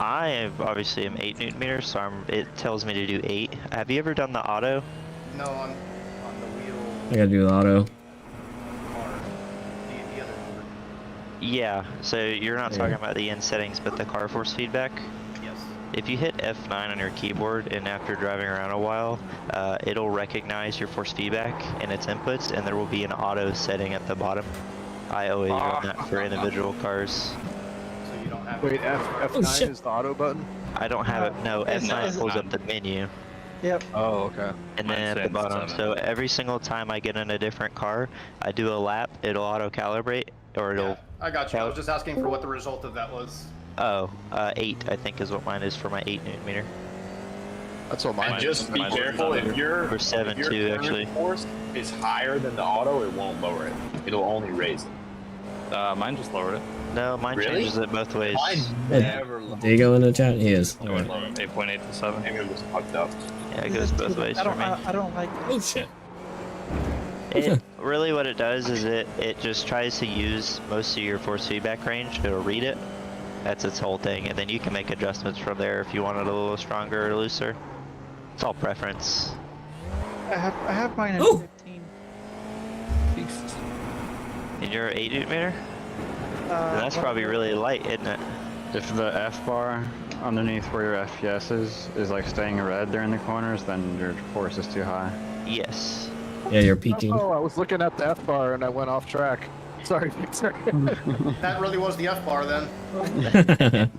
I obviously am 8 Newton meters, so it tells me to do 8. Have you ever done the auto? No, on the wheel I gotta do the auto. car. The other number. Yeah, so you're not Yeah. talking about the in settings, but the car force feedback. Yes. If you hit F9 on your keyboard and after driving around a while, it'll recognize your force feedback and its inputs, and there will be an auto setting at the bottom. I always run that for individual cars. So you don't have. Wait, F9 shit. is the auto button? I don't have it. No, It's F9 not. pulls up the menu. Yep. Oh, okay. And Mine then at the says bottom, 7. so every single time I get in a different car, I do a lap, it'll auto calibrate, or it'll, Yeah, I got you. I was just asking for what the result of that was. Oh, 8 I think is what mine is for my 8 Newton meter. That's what mine And is. just be Mine careful is. if your Or 7 if your too, turn actually. force is higher than the auto, it won't lower it. It'll only raise it. Mine just lowered it. No, mine Really? changes it both ways. Mine Hey, never lowered. Diego in the chat? He is. I went from 8.8 to 7. Maybe it was fucked up. Yeah, it goes both ways I for don't, me. I don't like that. Oh shit. It really what it does is it just tries to use most of your force feedback range. It'll read it. That's its whole thing, and then you can make adjustments from there if you want it a little stronger or looser. It's all preference. I have mine at Ooh. 15. And you're 8 Newton meter? That's Well, probably really light, isn't it? If the F bar underneath where your FPS is like staying red during the corners, then your force is too high. Yes. Yeah, you're peaking. Oh, I was looking at the F bar and I went off track. Sorry, Victor. That really was the F bar then.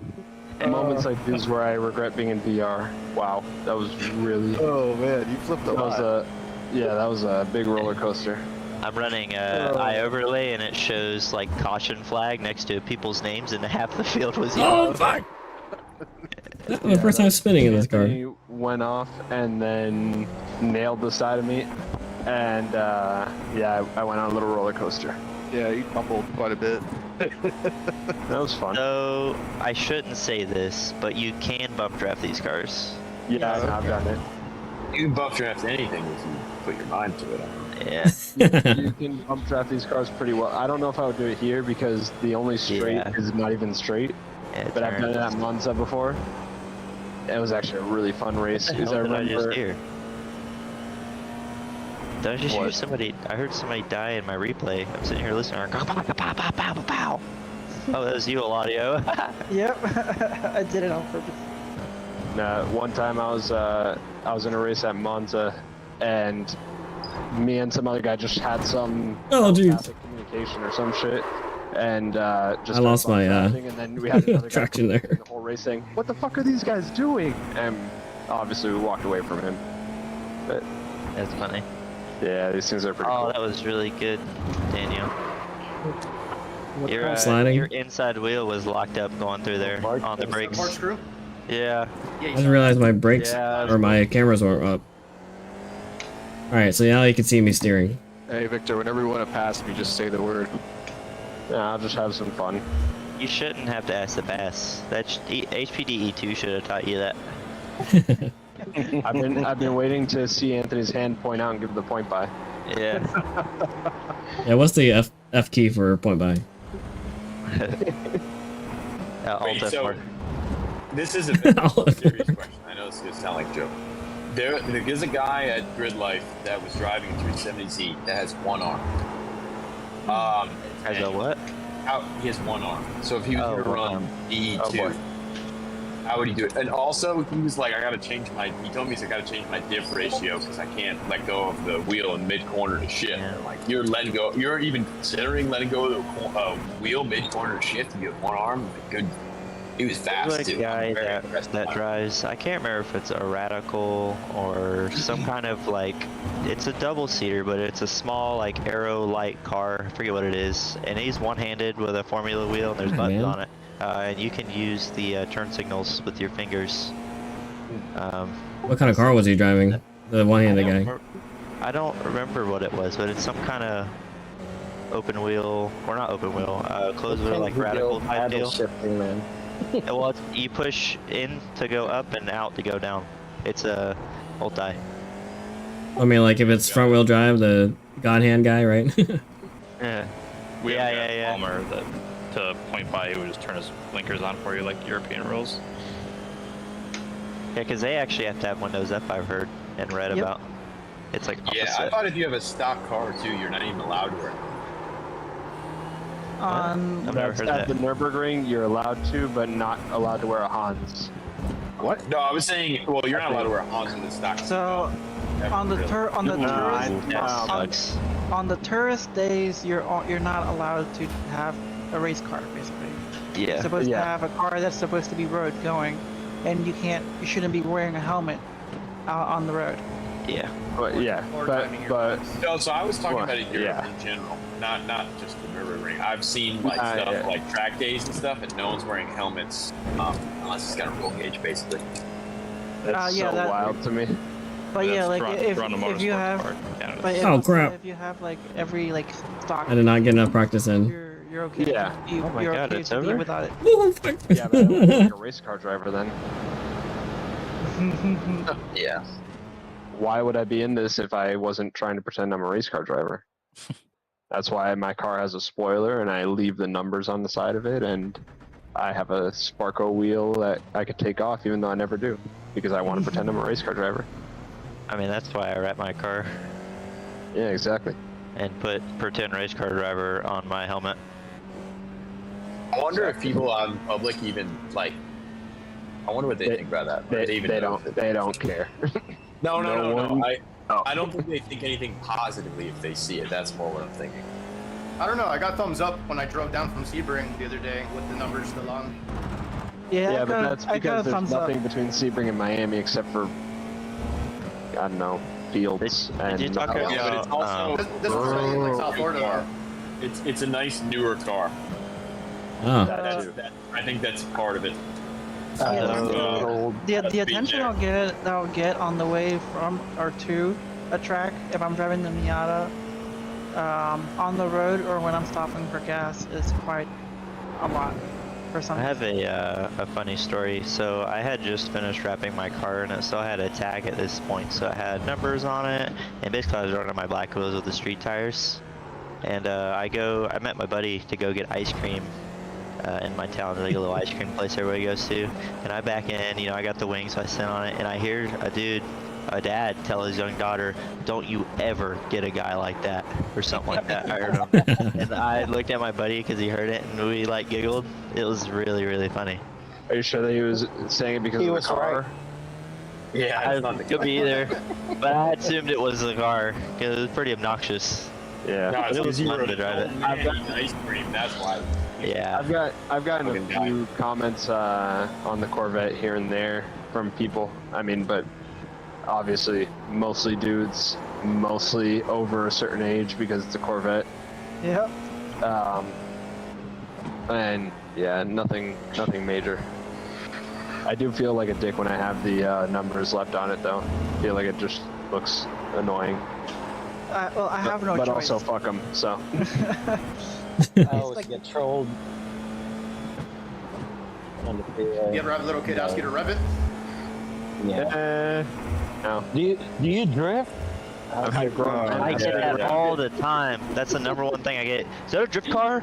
Moments like these where I regret being in VR. Wow, that was really. Oh man, you flipped a That was lot. that was a big roller coaster. I'm running eye overlay and it shows like caution flag next to people's names and half the field was yellow. Oh fuck! That's my first time spinning in this car. He went off and then nailed the side of me, and yeah, I went on a little roller coaster. Yeah, you fumbled quite a bit. That was fun. So I shouldn't say this, but you can bump draft these cars. Yeah, I've done it. You can buff draft anything if you put your mind to it. Yeah. You can bump draft these cars pretty well. I don't know if I would do it here because the only straight Yeah. is not even straight. Yeah, But I've done it at Monza before. It was actually a really fun race. What the Because I hell did I just remember. hear? Did I just hear What? somebody? I heard somebody die in my replay. I'm sitting here listening. Pow, pow, pow, pow, pow, pow. Oh, that was you, Eladio. Yep, I did it on purpose. One time I was in a race at Monza, and me and some other guy just had some Oh, jeez. telepathic communication or some shit, and just I lost my, drafting, and then we had another guy traction there. the whole race saying, "What the fuck are these guys doing?" And obviously we walked away from him. But That's funny. yeah, these things are pretty Oh, cool. that was really good, Daniel. Sliding? Your inside wheel was locked up going through there on the brakes. March screw? Yeah. I didn't realize my brakes Yeah. or my cameras weren't up. Alright, so now you can see me steering. Hey Victor, whenever you want to pass me, just say the word. Yeah, I'll just have some fun. You shouldn't have to ask the pass. HPDE2 should have taught you that. I've been waiting to see Anthony's hand point out and give the point by. Yeah. Yeah, what's the F key for point by? Wait, Alt so F4. this is a serious question. I know this is gonna sound like a joke. There's a guy at Grid Life that was driving a 370Z that has one arm. As a what? He has one arm. So if he was Oh, going to one run arm. DE2, Oh, boy. how would he do it? And also, he was like, he told me I gotta change my diff ratio because I can't let go of the wheel in mid-corner to shift. Yeah. I'm like, you're even considering letting go of the wheel mid-corner to shift and you have one arm? Like, good. He was fast, There's a too. guy I'm very that impressed. drives, I can't remember if it's a Radical or some kind of like, it's a double-seater, but it's a small like aero light car, I forget what it is, and he's one-handed with a Formula wheel and there's Yeah, buttons man. on it. And you can use the turn signals with your fingers. What kind of car was he driving? The one-handed guy. I don't remember what it was, but it's some kind of open wheel, or not open wheel, closed wheel like Radical type deal. Shifting, man. Well, you push in to go up and out to go down. It's a multi. I mean, like if it's front-wheel drive, the God hand guy, right? Yeah. We Yeah, have yeah, yeah. Palmer that to point by, he would just turn his blinkers on for you like European rules. Yeah, because they actually have to have windows up, I've heard and read Yep. about. It's like opposite. Yeah, I thought if you have a stock car, too, you're not even allowed to wear it. On I've never heard At the that. Nürburgring, you're allowed to, but not allowed to wear a Hans. What? No, I was saying, well, you're not allowed to wear Hans in the stock. so on the tourist Sucks. on the tourist days, you're not allowed to have a race car basically. You're Yeah. supposed to Yeah. have a car that's supposed to be road going, and you shouldn't be wearing a helmet out on the road. Yeah. But yeah, Or but driving your but cars. No, so I was talking Well, about it Europe yeah. in general. not just the Nürburgring. I've seen like stuff like track days and stuff, and no one's wearing helmets unless it's got a roll gauge, basically. That's so wild to me. But yeah, like if you have, but if, crap! if you have like every like stock, I did not get enough practice in. you're okay. Yeah. Oh my you're God, okay it's to be over? without it. Yeah, but I don't look like a race car driver then. Yeah. Why would I be in this if I wasn't trying to pretend I'm a race car driver? That's why my car has a spoiler and I leave the numbers on the side of it, and I have a Sparko wheel that I could take off even though I never do, because I want to pretend I'm a race car driver. I mean, that's why I wrap my car Yeah, exactly. and put pretend race car driver on my helmet. I wonder if people out in public even like. I wonder what they think about that. They don't care. No. one- I don't think they think anything positively if they see it. That's more what I'm thinking. I don't know. I got thumbs up when I drove down from Sebring the other day with the numbers still on. Yeah, but that's I got because a there's thumbs nothing up. between Sebring and Miami except for, I don't know, fields Did you and. talk about? Yeah, but it's also This was really in like South Florida. car. It's a nice newer car. Oh. I think that's part of it. The attention I'll get on the way from or to a track if I'm driving the Miata on the road or when I'm stopping for gas is quite a lot for some. I have a funny story. So I had just finished wrapping my car and it still had a tag at this point. So it had numbers on it, and basically I was running my black wheels with the street tires. And I met my buddy to go get ice cream in my town. There's like a little ice cream place everybody goes to. And I back in, I got the wing, so I sit on it, and I hear a dad tell his young daughter, "Don't you ever get a guy like that," or something like that. I heard him. And I looked at my buddy because he heard it, and we like giggled. It was really, really funny. Are you sure that he was saying it because of the car? Yeah, It could be either, but I assumed it was the car because it was pretty obnoxious. Yeah. No, it's It was because you fun were to drive it. eating ice cream. That's why. Yeah. I've gotten a Fucking few comments on the Corvette here and there from people. I mean, but obviously mostly dudes, mostly over a certain age because it's a Corvette. Yep. And yeah, nothing major. I do feel like a dick when I have the numbers left on it though. I feel like it just looks annoying. Well, I have no but choice. also fuck them. So. I always get trolled. You ever have a little kid ask you to rev it? Yeah. No. Do you drift? I get that all the time. That's the number one thing I get. Is that a drift car?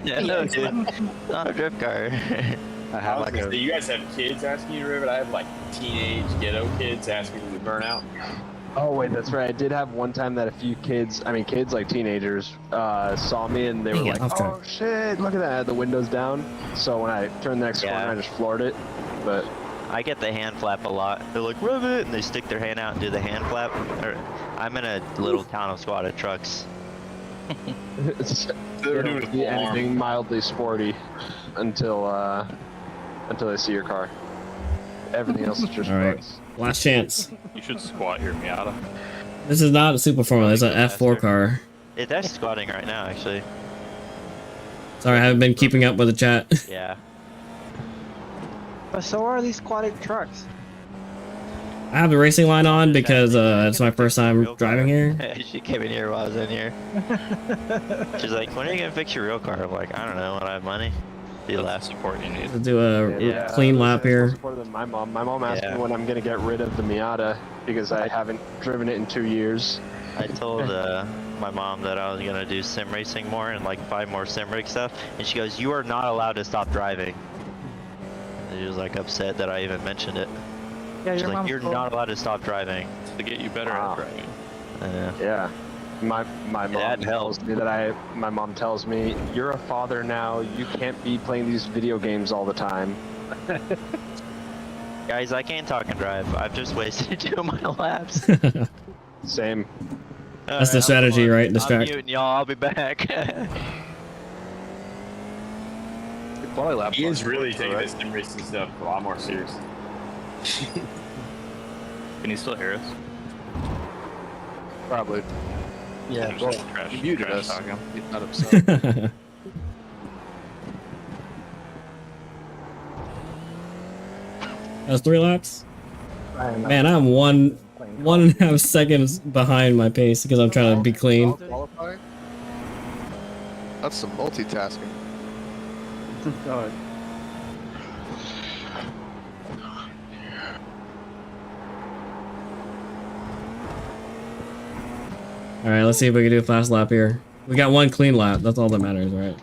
No, dude. Not a drift car. I have like a. You guys have kids asking you to rev it? I have like teenage ghetto kids asking me to burn out. Oh wait, that's right. I did have one time that a few kids like teenagers, saw me and they were like, "Oh shit, look at that!" The windows down. So when I turned the next corner, I just floored it. But I get the hand flap a lot. They're like, "Rev it," and they stick their hand out and do the hand flap. I'm in a little town of squad of trucks. it'll be anything mildly sporty until they see your car. Everything else is just All right. bugs. Last chance. You should squat your Miata. This is not a Super Formula. It's an F4 car. They're squatting right now, actually. Sorry, I haven't been keeping up with the chat. Yeah. But so are these squatted trucks. I have the racing line on because it's my first time driving here. She came in here while I was in here. She's like, "When are you gonna fix your real car?" I'm like, "I don't know. When I have money." Be last support you need. To do a clean lap here. My mom asked me when I'm gonna get rid of the Miata because I haven't driven it in 2 years. I told my mom that I was gonna do sim racing more and like 5 more sim rig stuff, and she goes, "You are not allowed to stop driving." And she was like upset that I even mentioned it. Yeah, She's your like, mom's "You're cool. not allowed to stop driving." To get you better at driving. Yeah. My mom tells me, "You're a father now. You can't be playing these video games all the time." Guys, I can't talk and drive. I've just wasted 2 of my laps. Same. That's the strategy, right? Distract. I'm muting y'all. I'll be back. He is really taking this sim racing stuff a lot more serious. Can you still hear us? Probably. Yeah, Just bro. trash, He muted trash us. talk him. He's not upset. That's 3 laps. Man, Man, I'm 1.5 seconds behind my pace because I'm trying to be clean. Qualifying? That's some multitasking. God. All right, let's see if we can do a fast lap here. We got 1 clean lap. That's all that matters, right?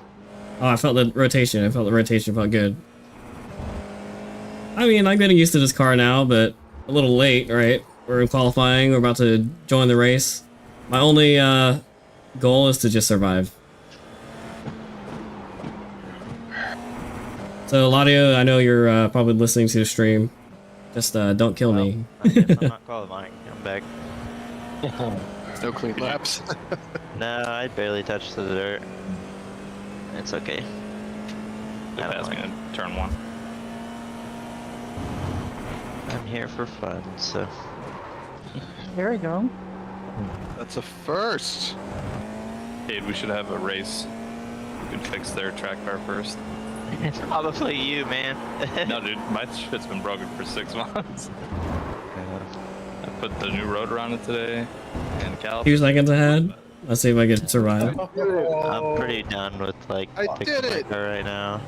Oh, I felt the rotation. I felt the rotation felt good. I mean, I'm getting used to this car now, but a little late, right? We're in qualifying. We're about to join the race. My only goal is to just survive. So, Ladio, I know you're probably listening to the stream. Just don't kill me. I guess I'm not qualifying. I'm back. No clean laps. No, I barely touched the dirt. It's okay. They passed me in turn 1. I'm here for fun, so. There we go. That's a first. Dude, we should have a race. We can fix their track bar first. Probably you, man. No, dude, my shit's been broken for 6 months. I put the new rotor on it today. And Cal. 2 seconds ahead. Let's see if I can survive. I'm pretty done with like I fixing did my it! car right now.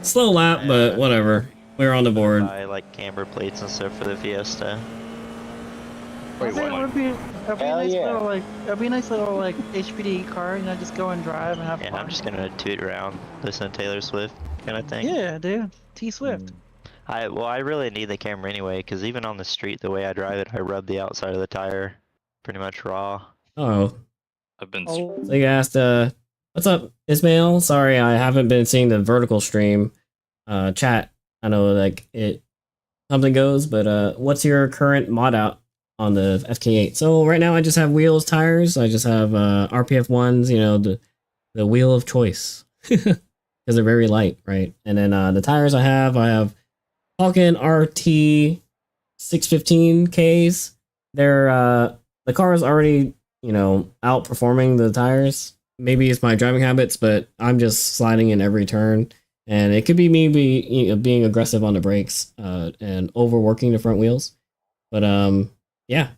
Slow lap, but whatever. We're on the board. Buy like camber plates and stuff for the Fiesta. Wait, I think what? it would be a Hell nice yeah. little like HPD car, you know, just go and drive and have Yeah, fun. I'm just gonna toot around, listen to Taylor Swift kind of thing. Yeah, dude. T Swift. I really need the camera anyway, because even on the street, the way I drive it, I rub the outside of the tire pretty much raw. Oh, I've been Oh, so you asked, what's up, Ismail? Sorry, I haven't been seeing the vertical stream chat. I know like it something goes, but what's your current mod out on the FK8? So right now I just have wheels, tires. I just have RPF ones, you know, the wheel of choice because they're very light, right? And then the tires I have Falcon RT 615Ks. They're the car is already, you know, outperforming the tires. Maybe it's my driving habits, but I'm just sliding in every turn. And it could be me being aggressive on the brakes and overworking the front wheels. But yeah,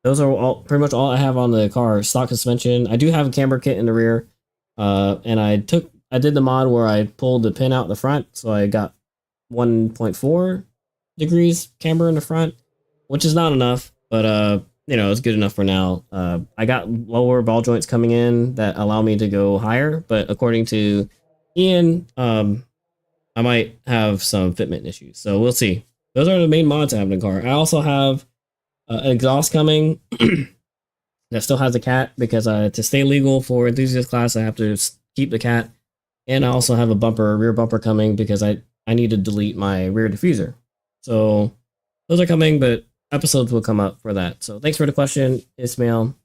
those are pretty much all I have on the car. Stock suspension. I do have a camber kit in the rear, and I did the mod where I pulled the pin out the front, so I got 1.4 degrees camber in the front, which is not enough, but you know, it's good enough for now. I got lower ball joints coming in that allow me to go higher, but according to Ian, I might have some fitment issues, so we'll see. Those are the main mods I have in the car. I also have an exhaust coming that still has a cat because to stay legal for enthusiast class, I have to keep the cat, and I also have a rear bumper coming because I need to delete my rear diffuser. So those are coming, but episodes will come up for that. So thanks for the question, Ismail.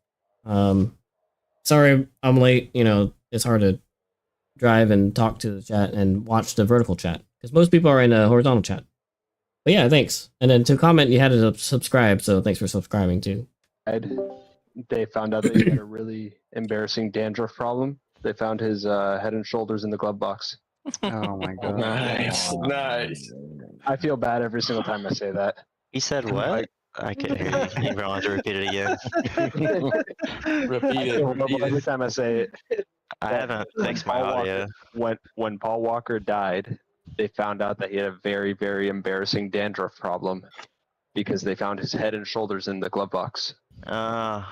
Sorry I'm late. You know, it's hard to drive and talk to the chat and watch the vertical chat because most people are in a horizontal chat. But yeah, thanks. And then to comment, you had to subscribe, so thanks for subscribing too. They found out that he had a really embarrassing dandruff problem. They found his head and shoulders in the glove box. oh my god. Nice, nice. I feel bad every single time I say that. He said what? I can't hear you. You're going to repeat it again. Repeat it. Repeat Every it. time I say it. I haven't fixed my Paul audio. Walker, when Paul Walker died, they found out that he had a very, very embarrassing dandruff problem because they found his head and shoulders in the glove box. Uh,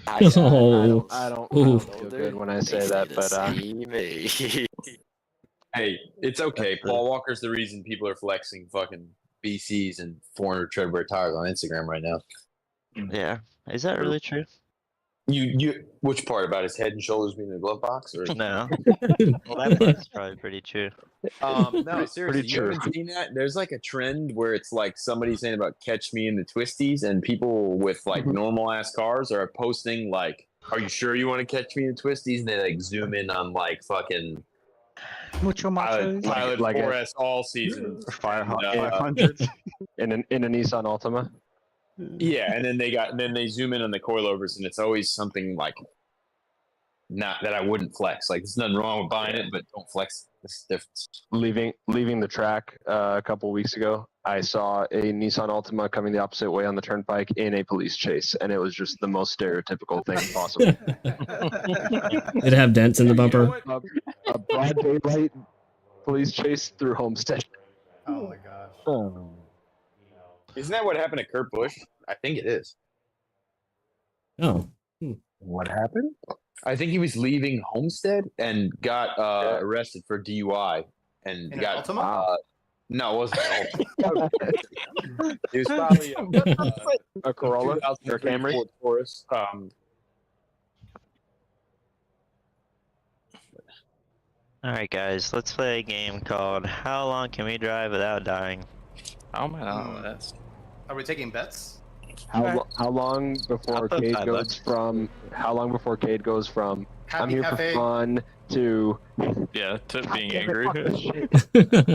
I don't Ooh. feel good when I say that, but Hey, it's okay. Paul Walker's the reason people are flexing fucking BCs and 400 treadwear tires on Instagram right now. yeah. Is that really true? You which part about his head and shoulders being in the glove box or No. Well, that part's probably pretty true. no, seriously, you true. haven't seen that? There's like a trend where it's like somebody saying about catch me in the twisties, and people with like normal ass cars are posting like, "Are you sure you want to catch me in the twisties?" And they like zoom in on like fucking Mucho macho. Pilot Like a- 4S all season. Fire And, 500 in a Nissan Altima. Yeah, and then they zoom in on the coilovers, and it's always something like not that I wouldn't flex. Like there's nothing wrong with buying it, but don't flex this difference. Leaving the track a couple weeks ago, I saw a Nissan Altima coming the opposite way on the turnpike in a police chase, and it was just the most stereotypical thing possible. Did it have dents in the bumper? A broad daylight police chase through Homestead. Oh my gosh. Isn't that what happened to Kurt Busch? I think it is. Oh. What happened? I think he was leaving Homestead and got arrested for DUI and In got an Altima? no, it wasn't an Altima. It was probably A Corolla or a Camry. Ford Taurus. Alright guys, let's play a game called How Long Can We Drive Without Dying? How am I not on the list? Are we taking bets? How long before I'll put Cade $5 goes from? How long before Cade goes from? I'm Happy here Cafe. for fun to. Yeah, to being angry. That's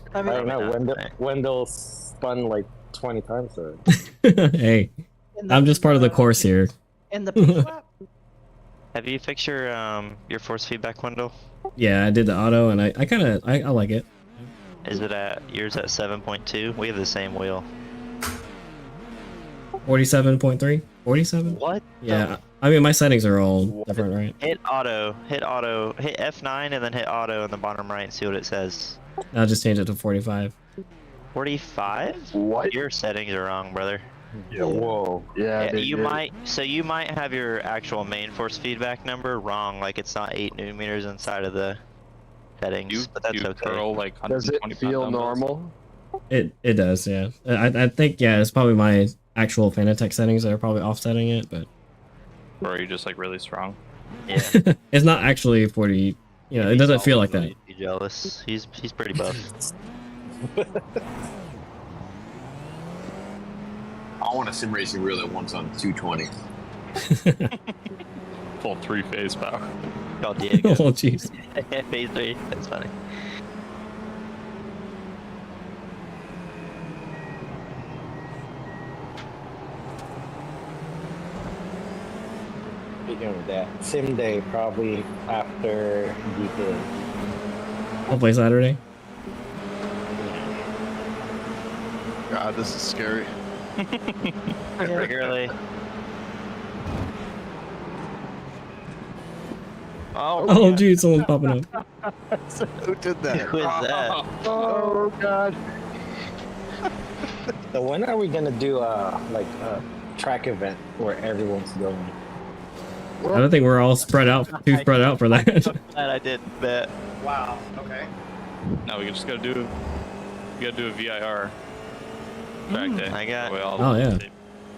great. I don't know. Alright. Wendell spun like 20 times already. Hey, I'm just part of the course here. In the pit flap? Have you fixed your force feedback window? Yeah, I did the auto, and I kind of I like it. Is it at yours at 7.2? We have the same wheel. 47.3, 47. What? Yeah, I mean my settings are all different, right? Hit auto, hit F9 and then hit auto in the bottom right and see what it says. I'll just change it to 45. 45? What? Your settings are wrong, brother. Yeah, whoa. Yeah, Yeah, they you did. might have your actual main force feedback number wrong, like it's not 8 newton meters inside of the settings, but that's you okay. curl like Does it 120 feel pound dumbbells. normal? It does, yeah. I think it's probably my actual Fanatec settings that are probably offsetting it, but Or are you just like really strong? Yeah. it's not actually 40. You know, it doesn't feel like that. You'd be jealous. He's pretty buff. I want a sim racing wheel that once on 220. Full 3-phase power. Called Diego. Oh jeez. Phase 3. That's funny. Speaking of that, sim day probably after GTA. Hopefully Saturday. God, this is scary. Regularly. Oh geez, someone's popping up. Who did that? Who is that? Oh God. So when are we gonna do like a track event where everyone's going? I don't think we're all spread out, too spread out for that. That I did bet. Wow. Okay. No, we just gotta do a VIR track day. I got- We all Oh, yeah. take-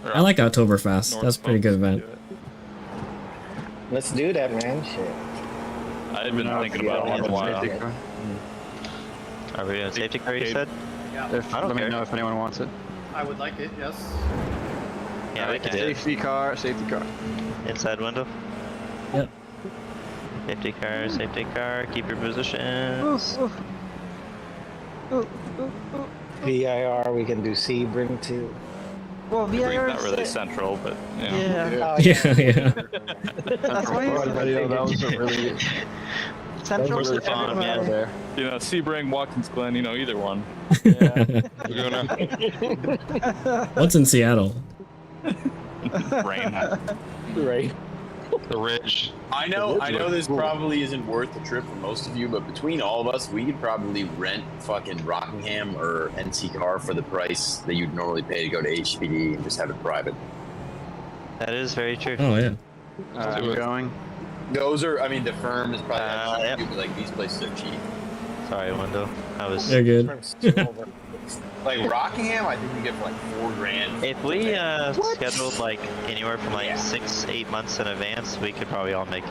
or I like Oktoberfest. North That's a pretty good folks event. do it. Let's do that, man. Shit. I've been No, thinking yeah, about it for a yeah, while. yeah. Are we doing safety car, you said? Yeah. I don't care. if anyone wants it. I would like it. Yes. Yeah, we can do it. Safety car, safety car. Inside window. Yep. Safety car, keep your positions. VIR, we can do Sebring too. Well, VIR Not really is central, but you know. yeah. Oh, Yeah, yeah. That's why you Video, that was a really Central Where's to the farm, everybody. there. You know, Sebring, Watkins Glen, you know, either one. What's in Seattle? Rain. Right. The ridge. I know this probably isn't worth the trip for most of you, but between all of us, we could probably rent fucking Rockingham or NC car for the price that you'd normally pay to go to HPD and just have it private. That is very true. Oh yeah. I'm going. Those are, I mean, the firm is probably not cheap, Yep. but like these places are cheap. Sorry, window. I was. They're good. Like Rockingham, I think we get for like $4,000. If we scheduled like anywhere from like 6-8 months in advance, we could probably all make it.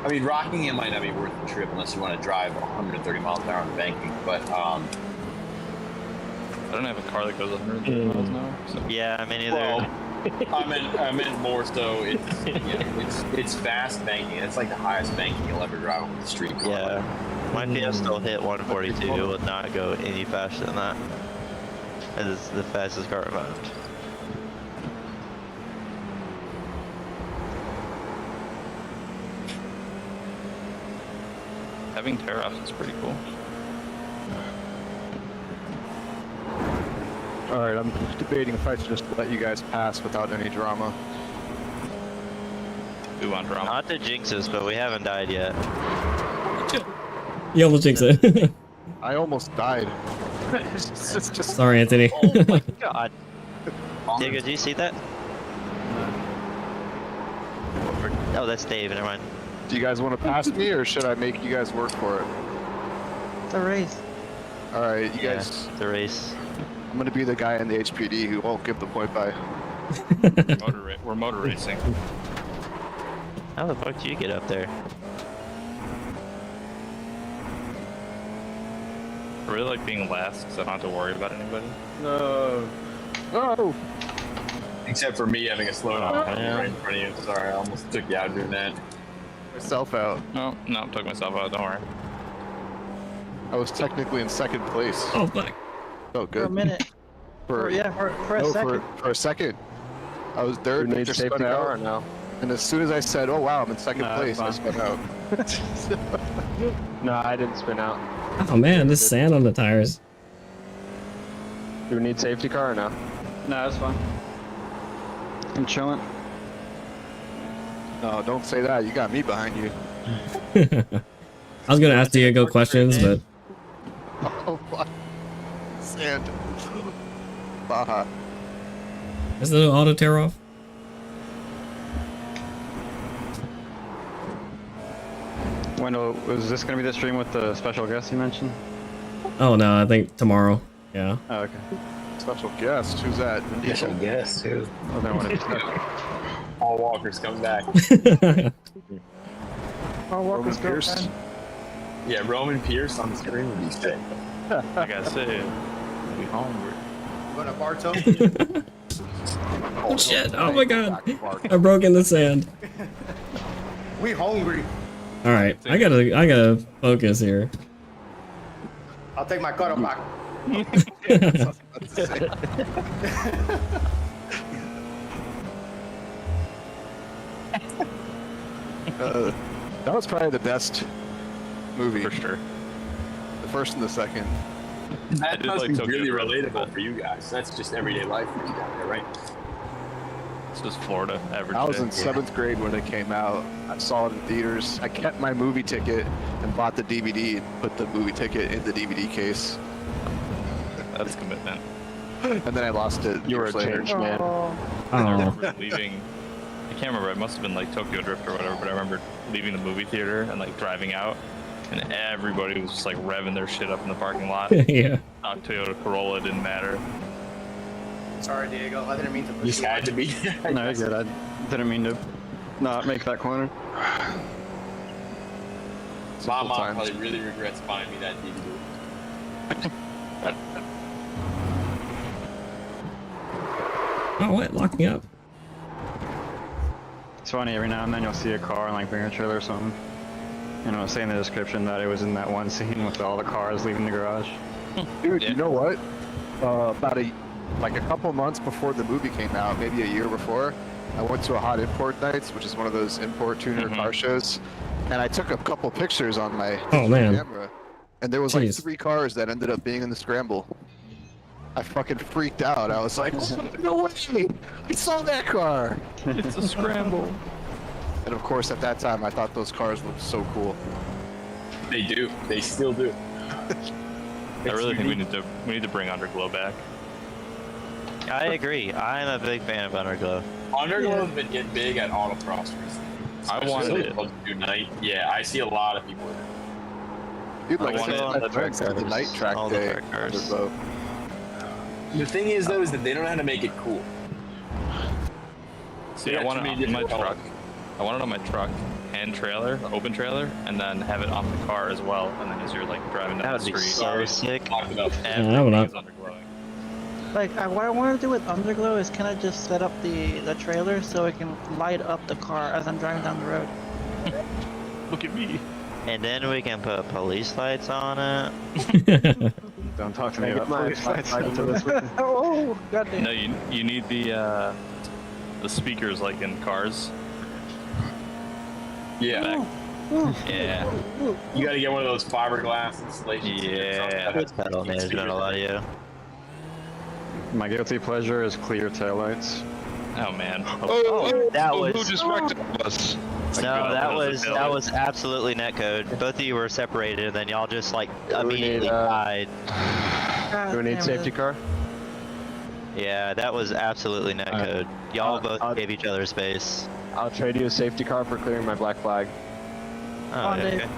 I mean, Rockingham might not be worth the trip unless you want to drive 130 miles an hour on banking, but I don't have a car that goes 130 miles an hour. So. Yeah, I mean either. well, I meant more so. It's fast banking. It's like the highest banking you'll ever drive on the street car. Yeah, my Fiesta will hit 142. It would not go any faster than that. is the fastest car revived. Having tear-offs is pretty cool. Alright, I'm debating if I should just let you guys pass without any drama. We want drama. Not to jinx us, but we haven't died yet. You almost jinxed it. I almost died. It's just Sorry, Anthony. Oh my god. Diego, do you see that? Oh, that's Dave, never mind. Do you guys want to pass me, or should I make you guys work for it? It's a race. Alright, you Yeah, guys... the race. I'm gonna be the guy in the HPD who won't give the point by. We're motor racing. How the fuck do you get up there? I really like being last because I don't have to worry about anybody. No. No. Except for me having a slow down yeah. right in front of you. Sorry, I almost took you out doing that. Myself out. No, took myself out. Don't worry. I was technically in second place. Oh fuck. Oh, For a good. minute. For a No, second. for a second. I was third. You need just safety spun out, car or no? and as soon as I said, "Oh wow, I'm in second No, place," I it's spun out. No, I didn't spin out. Oh man, this sand on the tires. Do we need safety car or no? No, it's fine. I'm chilling. No, don't say that. You got me behind you. I was gonna ask Diego questions, but Oh, fuck. Sand. Baja. is the auto tear off? Wendell, was this going to be the stream with the special guest you mentioned? Oh no, I think tomorrow. Yeah. Oh, okay. Special guest. Who's that? Special guest, too. Well, then what if Paul Walker's coming back. Oh, Walker's Roman Pierce. girlfriend. Yeah, Roman Pierce on the screen would be sick. Like I said, we hungry. I'm gonna Barto. Oh shit! Oh my god! I broke in the sand. We hungry. All right, I gotta focus here. I'll take my cutter back. That was probably the best movie. For sure. The first and the second. That did must like be Tokyo really Drift. relatable for you guys. That's just everyday life for you down there, right? It's just Florida average. I was day. in 7th grade when it came out. I saw it in theaters. I kept my movie ticket and bought the DVD and put the movie ticket in the DVD case. That's commitment. And then I lost it. You were years a later. changed man. Oh, I Oh, remember leaving. I can't remember. It must have been like Tokyo Drift or whatever. But I remember leaving the movie theater and like driving out, and everybody was just like revving their shit up in the parking lot. yeah. Toyota Corolla didn't matter. Sorry, Diego. I didn't mean to You push just you. had to be. No, you're good. I didn't mean to not make that corner. My mom times. probably really regrets buying me that DVD. Oh, what? Locking up? It's funny, every now and then you'll see a car in like Bringer trailer or something. And it'll say in the description that it was in that one scene with all the cars leaving the garage. Dude, Yeah. you know what? About a couple months before the movie came out, maybe a year before, I went to a Hot Import Nights, which is one of those import tuner car shows, and I took a couple pictures on my Oh, man. camera, and there was like Jeez. 3 cars that ended up being in the scramble. I fucking freaked out. I was like, no way! I saw that car! It's a scramble. And of course, at that time, I thought those cars looked so cool. They do. They still do. I really think we need to bring Underglow back. I agree. I'm a big fan of Underglow. Underglow's been getting big at autocross recently. I wanted it. it. Night. Yeah, I see a lot of people with it. Dude, like I I wanted said, all my the friends track did the cars, night track all the day. track cars. Underglow. The thing is, though, is that they don't know how to make it cool. See, Yeah, I want too it many on my different truck. I want it on my truck and trailer, open trailer, and then have it on the car as well. And then as you're like driving That down would the be street, so sick. Lock it up. everything not. is underglowing. like what I want to do with Underglow is kind of just set up the trailer so it can light up the car as I'm driving down the road. Look at me. And then we can put police lights on it. Don't talk to me Hey, about my- police fights. my- Into this with me. Oh, goddamn. No, you need the speakers like in cars. Yeah. Yeah. You got to get one of those fiberglass installations. Yeah. That's pedal management audio. My guilty pleasure is clear taillights. Oh man. That was who just wrecked us? no, that was taillights. absolutely netcode. Both of you were separated, and then y'all just like we immediately need, died. God Do we need damn safety it. car? Yeah, that was absolutely netcode. Y'all both gave each other space. I'll trade you a safety car for clearing my black flag. Oh, Come on, yeah, Dave. okay.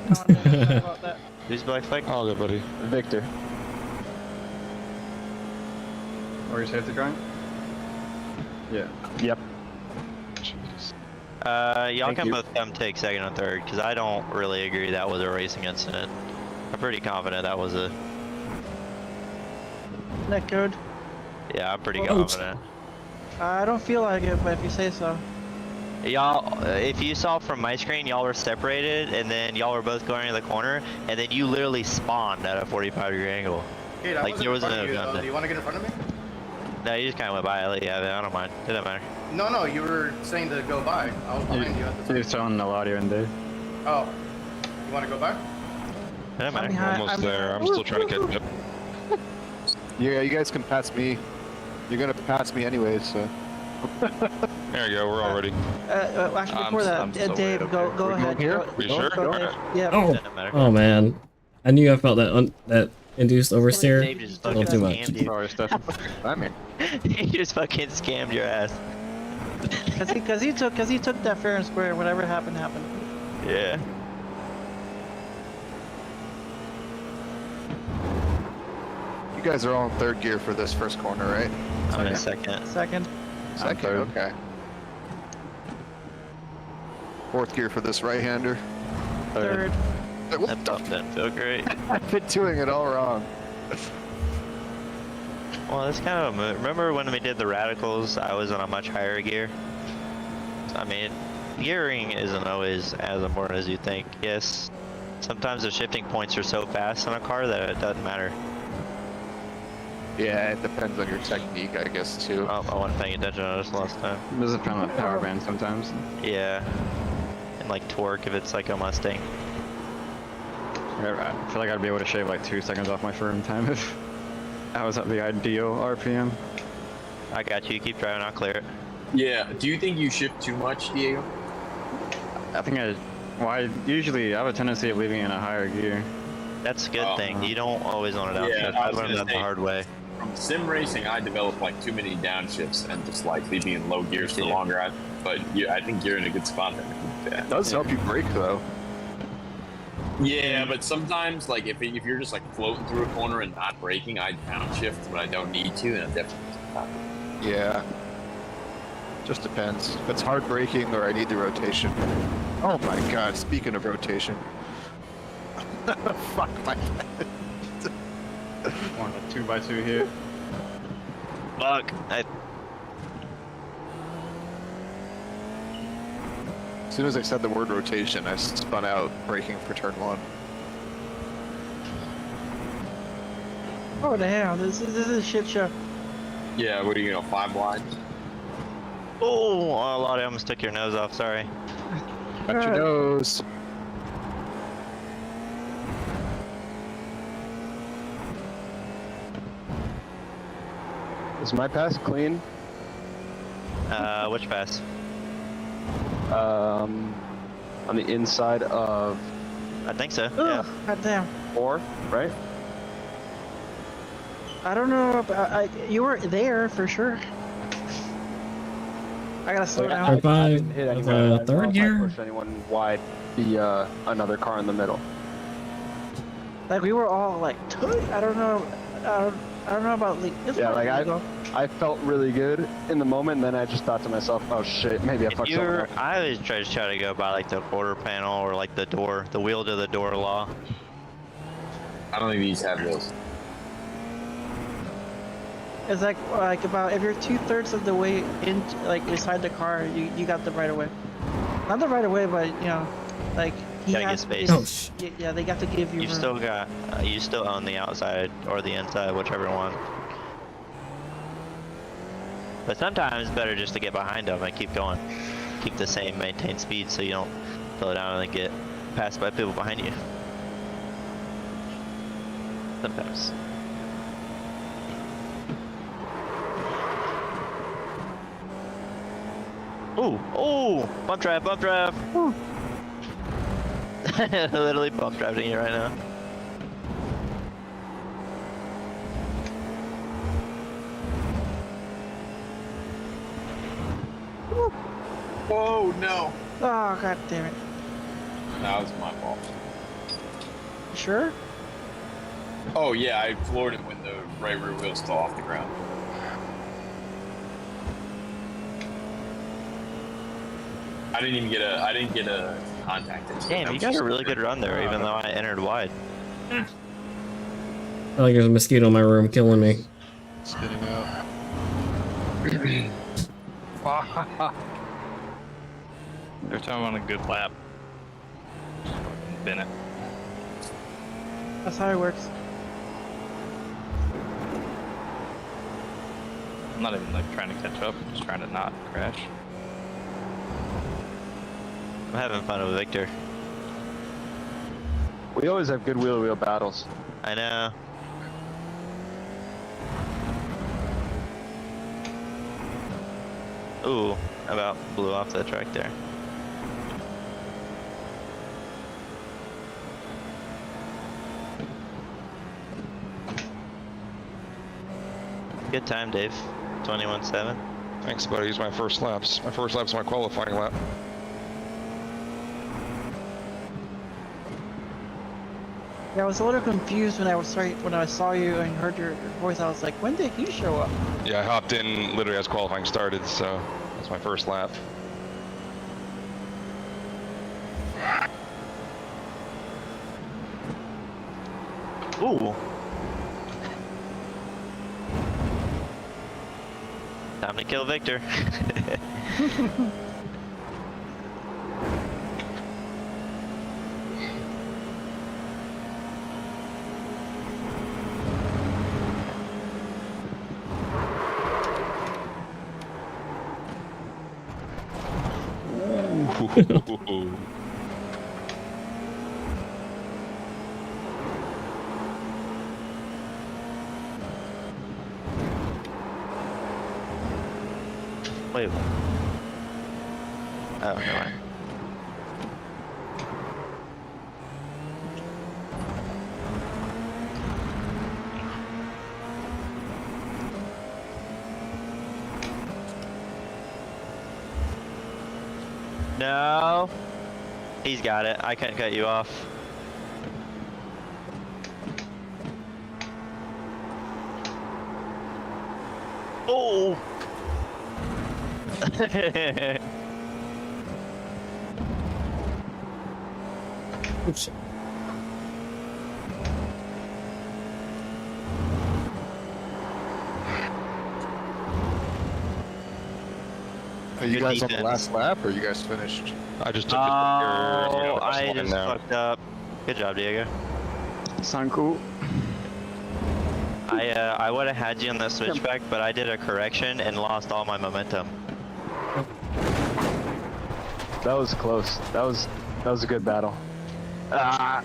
Come on, Dave. Sorry about that. Who's black flag? All good, buddy. Victor. Or your safety car? Yeah. Yep. Y'all Thank can you. both come take second and third, because I don't really agree that was a racing incident. I'm pretty confident that was a. Netcode. Yeah, I'm pretty Oops. confident. I don't feel like it, but if you say so. Y'all, if you saw from my screen, y'all were separated, and then y'all were both going to the corner, and then you literally spawned at a 45-degree angle. Hey, I Like, wasn't there in wasn't front of no you, gun though. there. Do you want to get in front of me? No, you just kind of went by. I don't mind. It doesn't matter. No, you were saying to go by. I was behind you at the time. He's telling Eladio and Dave. Oh, you want to go by? It doesn't matter. behind- Almost I'm- there. I'm still trying to catch up. Yeah, you guys can pass me. You're gonna pass me anyways, so. There you go. We're all ready. Actually, before I'm that, still Dave, way up go here. ahead. here? Go, We go, sure? go, Dave. Alright. Yeah. Oh, Doesn't matter. oh man. I knew I felt that that induced oversteer. Dave just A fucking little too much. scammed you. Sorry, Stefan. I'm here. He just fucking scammed your ass. Cause he took that fair and square. Whatever happened, happened. Yeah. You guys are all in third gear for this first corner, right? I'm in second. Second. Second, third. okay. Fourth gear for this right-hander. Third. What That the bump didn't feel great. I've been doing it all wrong. Well, that's kind of a move. Remember when we did the radicals, I was on a much higher gear? I mean, gearing isn't always as important as you think. Yes, sometimes the shifting points are so fast on a car that it doesn't matter. Yeah, it depends on your technique, I guess, too. Oh, I wasn't paying attention on this last time. Does it depend on the power band sometimes? Yeah. And like torque if it's like a Mustang. I feel like I'd be able to shave like 2 seconds off my firm time if I was at the ideal RPM. I got you. Keep driving. I'll clear it. Yeah. Do you think you shift too much, Diego? I think I usually have a tendency of leaving it in a higher gear. That's a good thing. You don't always want to Yeah, downshift. I I was learned gonna that the say- hard way. From sim racing, I developed like too many downshifts and just like leaving in low gears for Yeah. longer. But yeah, I think you're in a good spot there. Yeah. It does help you brake, though. Yeah, but sometimes like if you're just like floating through a corner and not braking, I downshift when I don't need to, and it definitely. Yeah. Just depends. If it's hard braking or I need the rotation. Oh my god, speaking of rotation. Fuck my head. Want a 2x2 here. Fuck. As soon as I said the word rotation, I spun out braking for turn one. Oh damn! This is a shit show. Yeah, what are you 5 wide? Oh, a lot of almost took your nose off. Sorry. Got your nose. Is my pass clean? Which pass? On the inside of I think so. Ugh, Yeah. God damn. 4, right? I don't know. You were there for sure. I gotta slow down. Third I five, didn't hit anyone. the I don't know third if I gear. pushed anyone wide. The another car in the middle. Like we were all like, I don't know. I don't know about like. It's Yeah, not like legal. I felt really good in the moment, and then I just thought to myself, oh shit, maybe I If fucked someone you're, up. I always try to go by like the quarter panel or like the door, the wheel to the door law. I don't think these have those. It's like about if you're 2/3 of the way in, like inside the car, you got the right of way. Not the right of way, but you know, like Gotta get has to space. Oh, sh- Yeah, they got to give you You room. still got, you still own the outside or the inside, whichever one. But sometimes it's better just to get behind them and keep going. Keep the same maintained speed so you don't slow down and get passed by people behind you. Sometimes. Ooh, ooh, bump drive, bump drive. Literally bump driving you right now. Oh no! Oh, god damn it. That was my fault. You sure? Oh yeah, I floored him when the right rear wheel's still off the ground. I didn't get a contact. Damn, you got a really good run there, even though I entered wide. I feel like there's a mosquito in my room killing me. Spitting out. Every time I'm on a good lap. Bin it. That's how it works. I'm not even like trying to catch up, I'm just trying to not crash. I'm having fun with Victor. We always have good wheel-to-wheel battles. I know. Ooh, about blew off that track there. Good time, Dave. 21.7. Thanks, buddy. These are my first laps. My first lap's my qualifying lap. Yeah, I was a little confused when I saw you and heard your voice. I was like, when did he show up? Yeah, I hopped in literally as qualifying started, so that's my first lap. Ooh. Time to kill Victor. Ooh. Wait. Oh, never mind. No. He's got it. I can't cut you off. Oh. Oops. Are you Good guys on defense. the last lap, or are you guys finished? I just took Oh, the I just fucked up. Good job, Diego. Sound cool? I would have had you on the switchback, but I did a correction and lost all my momentum. That was close. That was a good battle. That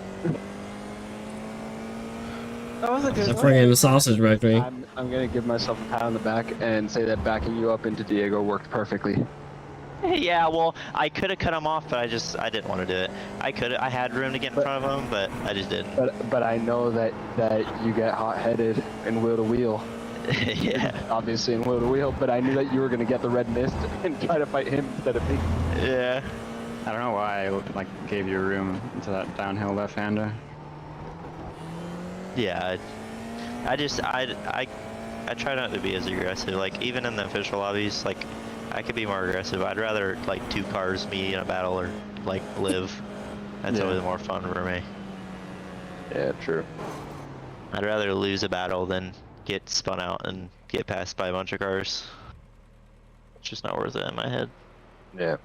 was a good The one. friggin' sausage wrecked me. I'm gonna give myself a pat on the back and say that backing you up into Diego worked perfectly. Yeah, well, I could have cut him off, but I didn't want to do it. I had room to get in front of him, but I just didn't. But I know that you get hot-headed in wheel to wheel. Yeah. Obviously in wheel to wheel, but I knew that you were gonna get the red mist and try to fight him instead of me. Yeah. I don't know why I gave you room into that downhill left-hander. Yeah. I try not to be as aggressive. Like even in the official lobbies, like I could be more aggressive. I'd rather like two cars meet in a battle or like live. That's always more fun for me. Yeah, true. I'd rather lose a battle than get spun out and get passed by a bunch of cars. It's just not worth it in my head. Yeah.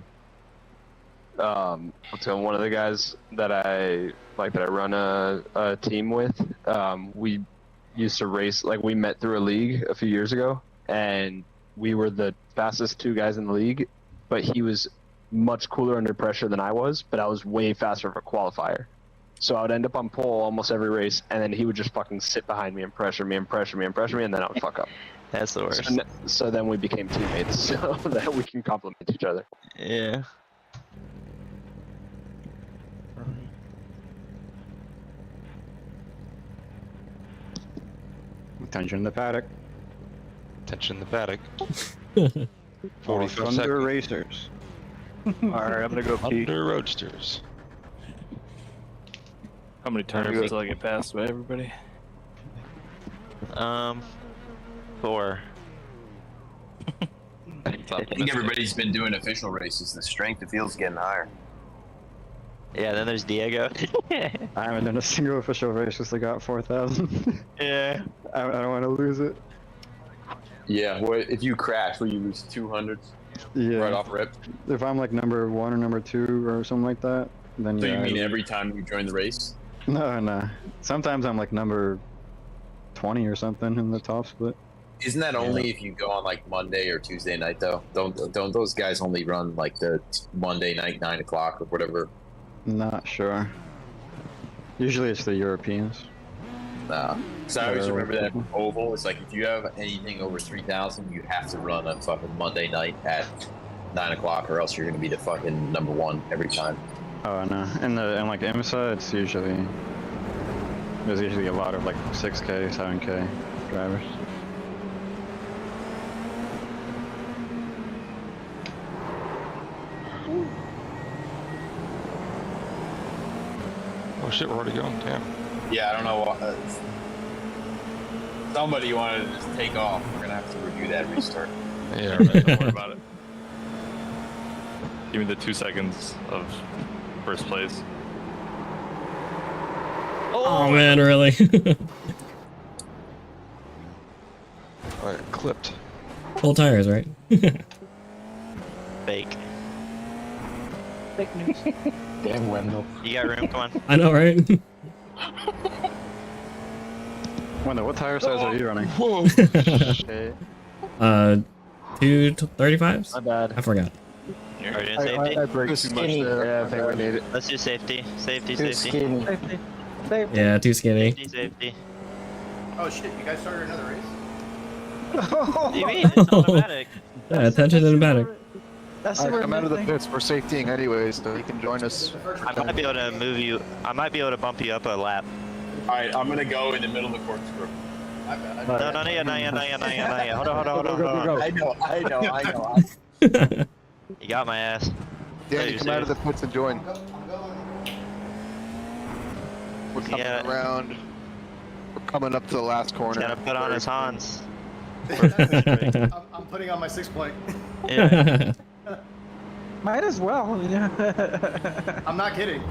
So one of the guys that I run a team with, we used to race, like we met through a league a few years ago, and we were the fastest 2 guys in the league, but he was much cooler under pressure than I was, but I was way faster for a qualifier. So I would end up on pole almost every race, and then he would just fucking sit behind me and pressure me and pressure me and pressure me, and then I would fuck up. That's the worst. So then we became teammates, so that we can complement each other. Yeah. Attention in the paddock. Attention in the paddock. 45 Thunder seconds. Racers. Alright, I'm gonna go pee. Thunder Roadsters. How many turns until I get passed by everybody? 4. I think everybody's been doing official races. The strength of field's getting higher. Yeah, then there's Diego. I haven't done a single official race since I got 4,000. Yeah. I don't want to lose it. Yeah, well, if you crash, will you lose 200 Yeah. right off rip? If I'm like number 1 or number 2 or something like that, then So yeah. you mean every time you join the race? No. Sometimes I'm like number 20 or something in the top split. Isn't that only if you go on like Monday or Tuesday night though? Don't those guys only run like the Monday night 9 o'clock or whatever? Not sure. Usually it's the Europeans. Nah. So I always remember that oval. It's like if you have anything over 3,000, you have to run a fucking Monday night at 9 o'clock, or else you're gonna be the fucking number 1 every time. Oh no, and like IMSA, it's usually there's usually a lot of like 6K, 7K drivers. Oh shit, we're already going. Damn. Yeah, I don't know. Somebody wanted to just take off. We're gonna have to review that restart. Yeah, Right, don't worry about it. Give me the 2 seconds of first place. Oh man, really? Alright, clipped. Full tires, right? Fake. Fake news. Damn, Wendell. You got room? Come on. I know, right? Wendell, what tire size are you running? Whoa! Shit. 235s? My bad. I forgot. Are we doing safety? I break too much there. Yeah, I think we need it. Let's do safety. Safety. Safety. Safety. Yeah, too skinny. Safety. Oh shit, you guys started another race? What do you mean? It's automatic. Yeah, attention in the paddock. That's I'm out of the pits. We're safetying anyways, so you can join us. I might be able to move you. I might be able to bump you up a lap. Alright, I'm gonna go in the middle of the corkscrew. No, not yet. Hold on. I know. You got my ass. Yeah, you come out of the pits and join. We're coming around. We're coming up to the last corner. Gotta put on his Hans. I'm putting on my 6-point. Yeah. Might as well, yeah. I'm not kidding.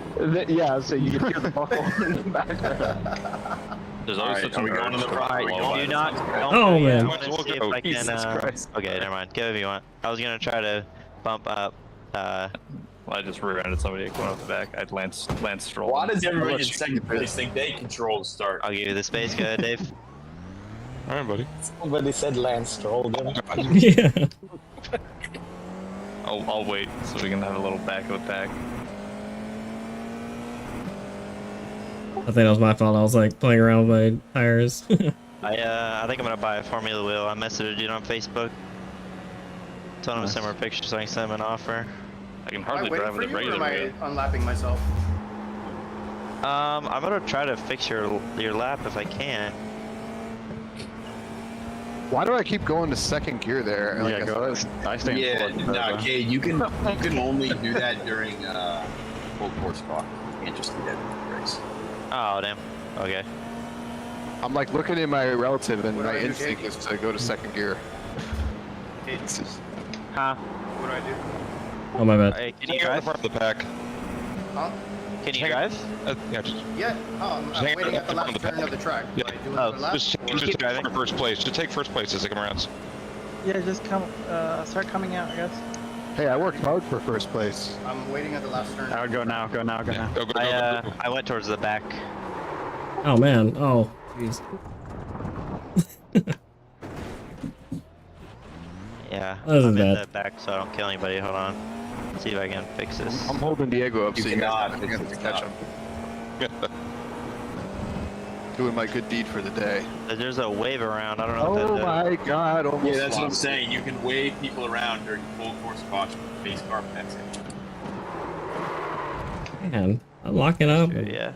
Yeah, so you can hear the buckle in the background. There's always such a going to the front? Do not. Oh, man. I want to see if I can. Okay, never mind. Go if you want. I was gonna try to bump up. Well, I just rear-ended somebody going off the back. I'd Lance Stroll. Why does everybody in second place think they control the start? I'll give you the space. Go ahead, Dave. Alright, buddy. Somebody said Lance Stroll. Yeah. I'll wait so we can have a little back of the pack. I think that was my fault. I was like playing around with my tires. I think I'm gonna buy a Formula Wheel. I messaged a dude on Facebook. Told him to send me a picture so I can send him an offer. I can Am I hardly waiting drive for with a you, or regular am wheel. I unlapping myself? I'm gonna try to fix your lap if I can. Why do I keep going to second gear there? Yeah, go. I stay in Yeah, fourth. no, Cade, you can only do that during full course clock. You can't just do that in the race. Oh damn. Okay. I'm like looking at my relative, and What do my I do, instinct Jake? is to go to second gear. Huh? What do I do? Oh, my bad. Hey, can you Hang on the drive? front of the pack. Huh? Can you drive? Yeah, just Yeah. Oh, I'm hang waiting on at the the last front of the turn of the track. Yeah. Do I do Oh, another lap? just keep take driving. first place. Just take first place as they come around. Yeah, just come, start coming out, I guess. Hey, I worked hard for first place. I'm waiting at the last turn. I would go now. Go now. Go now. Go, go, go, go, go. I went towards the back. Oh man. Oh, jeez. Yeah, That was I'm in bad. the back so I don't kill anybody. Hold on. See if I can fix this. I'm holding Diego up You so you guys cannot can fix this catch now. him. Doing my good deed for the day. There's a wave around. I don't know what Oh that my god, almost Yeah, that's what I'm lost. saying. You can wave people around during full course caution with base car. That's it. Man, I'm locking up. does. Yeah.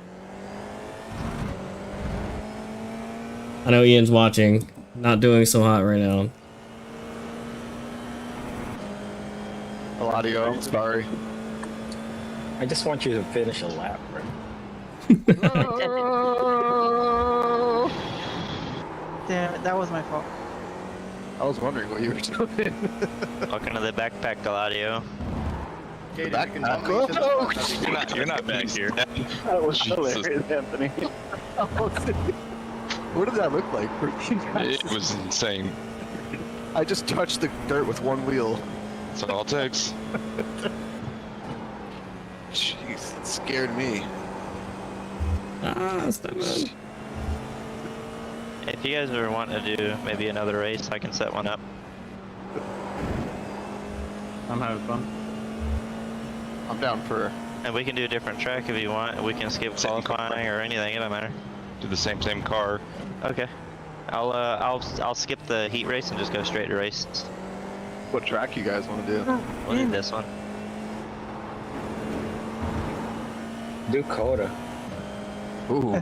I know Ian's watching. Not doing so hot right now. Eladio, I'm sorry. I just want you to finish a lap, right? Oh, Damn it, that was my fault. I was wondering what you were doing. Welcome to the backpack, Gladio. Katie, Back- you can jump me to the Oh, front, that'd be You're great. not, you're not back here. That was Jesus. hilarious, Anthony. What did that look like for you guys? It was insane. I just touched the dirt with one wheel. That's all it takes. Jeez, it scared me. Ah, stop it. If you guys ever want to do maybe another race, I can set one up. I'm having fun. I'm down for. And we can do a different track if you want. We can skip Same qualifying or anything. It doesn't matter. Do the same car. Okay. I'll skip the heat race and just go straight to race. What track you guys want to do? We'll do this one. Do Coda. Ooh.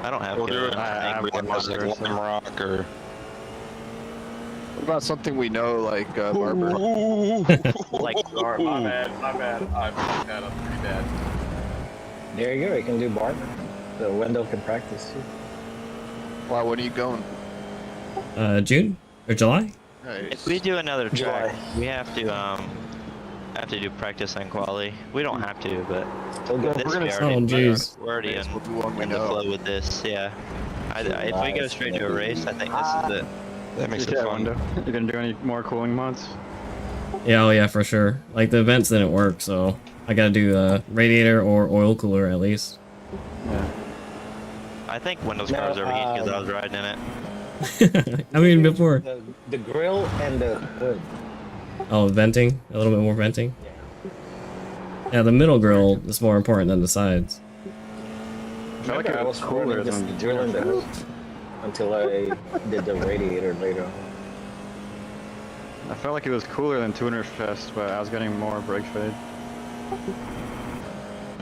I don't have We'll do it. to. I have one Like other, Lime Rock or. What about something we know, like Barber? Like, Sorry, my bad. I've fucked that up pretty bad. There you go. You can do Barber. The Wendell can practice too. Wow, when are you going? June or July? if we do another track, July. we have to do practice and quali. We don't have to, but Still good. this We're gonna- we already, Oh, jeez. we're already in, We'll do one we in the know. flow with this. Yeah. If we go straight to a race, I think this is it. That makes it Yeah, fun. window. You gonna do any more cooling mods? Yeah, oh yeah, for sure. Like the events didn't work, so I gotta do radiator or oil cooler at least. Yeah. I think Windows cars overheat because I was riding in it. I mean, before. The grill and the hood. Oh, venting, a little bit more venting. Yeah, the middle grill is more important than the sides. I feel like Remember, I it was was cooler running than just drilling the hood until I did the radiator later. I felt like it was cooler than Tuner's Fest, but I was getting more brake fade.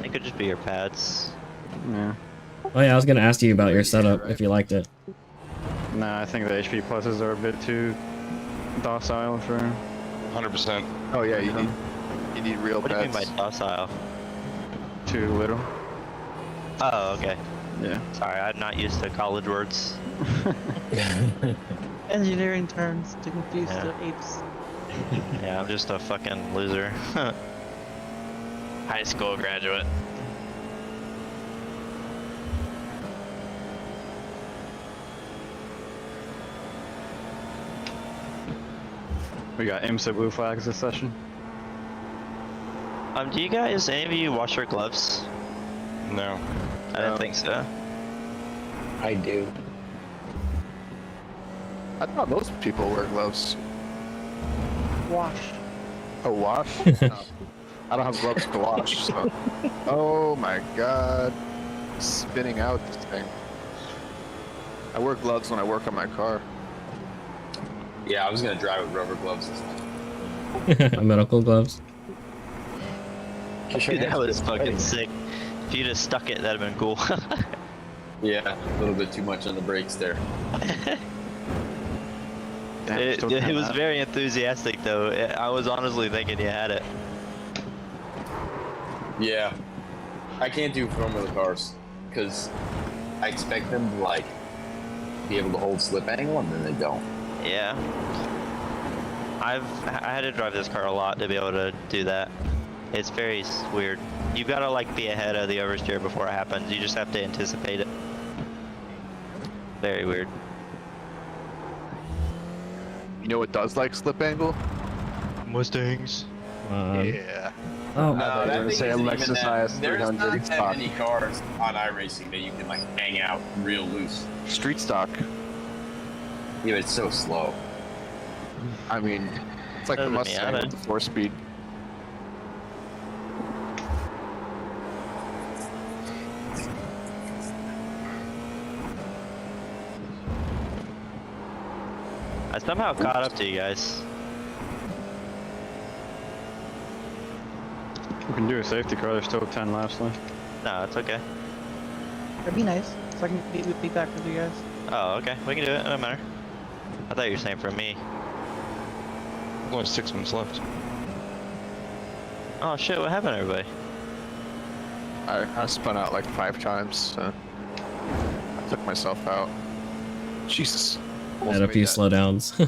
It could just be your pads. Yeah. Oh yeah, I was gonna ask you about your setup if you liked it. Nah, I think the HP pluses are a bit too docile for 100%. Oh yeah, you need real What do you mean pads. by docile? too little. Oh, okay. Yeah. Sorry, I'm not used to college words. Engineering terms to confuse Yeah. the apes. Yeah, I'm just a fucking loser. High school graduate. We got IMSA blue flags this session. Do you guys, any of you wash your gloves? No. I didn't think so. I do. I thought most people wear gloves. Wash. Oh, wash? No. I don't have gloves to wash. So. Oh my god. Spinning out this thing. I wear gloves when I work on my car. Yeah, I was gonna drive with rubber gloves this time. Medical gloves. Dude, that was fucking sick. If you just stuck it, that'd have been cool. Yeah, a little bit too much on the brakes there. Damn, It still doing was that. very enthusiastic though. I was honestly thinking you had it. Yeah, I can't do Formula cars because I expect them to like be able to hold slip angle, and then they don't. Yeah. I had to drive this car a lot to be able to do that. It's very weird. You gotta like be ahead of the oversteer before it happens. You just have to anticipate it. Very weird. You know what does like slip angle? Mustangs. Yeah. Oh, I was that gonna thing say isn't Lexus even that. IS There's 300 not that stock. many cars on iRacing that you can like hang out real loose. Street stock. Yeah, but it's so slow. I mean, it's like the Doesn't Mustang matter. with the 4-speed. I somehow caught up to you guys. We can do a safety car. There's still 10 laps left. No, it's okay. It'd be nice, so I can be back with you guys. Oh, okay. We can do it. It doesn't matter. I thought you were saying for me. Only 6 minutes left. Oh shit! What happened, everybody? I spun out like 5 times, so I took myself out. Jesus. had a few slowdowns.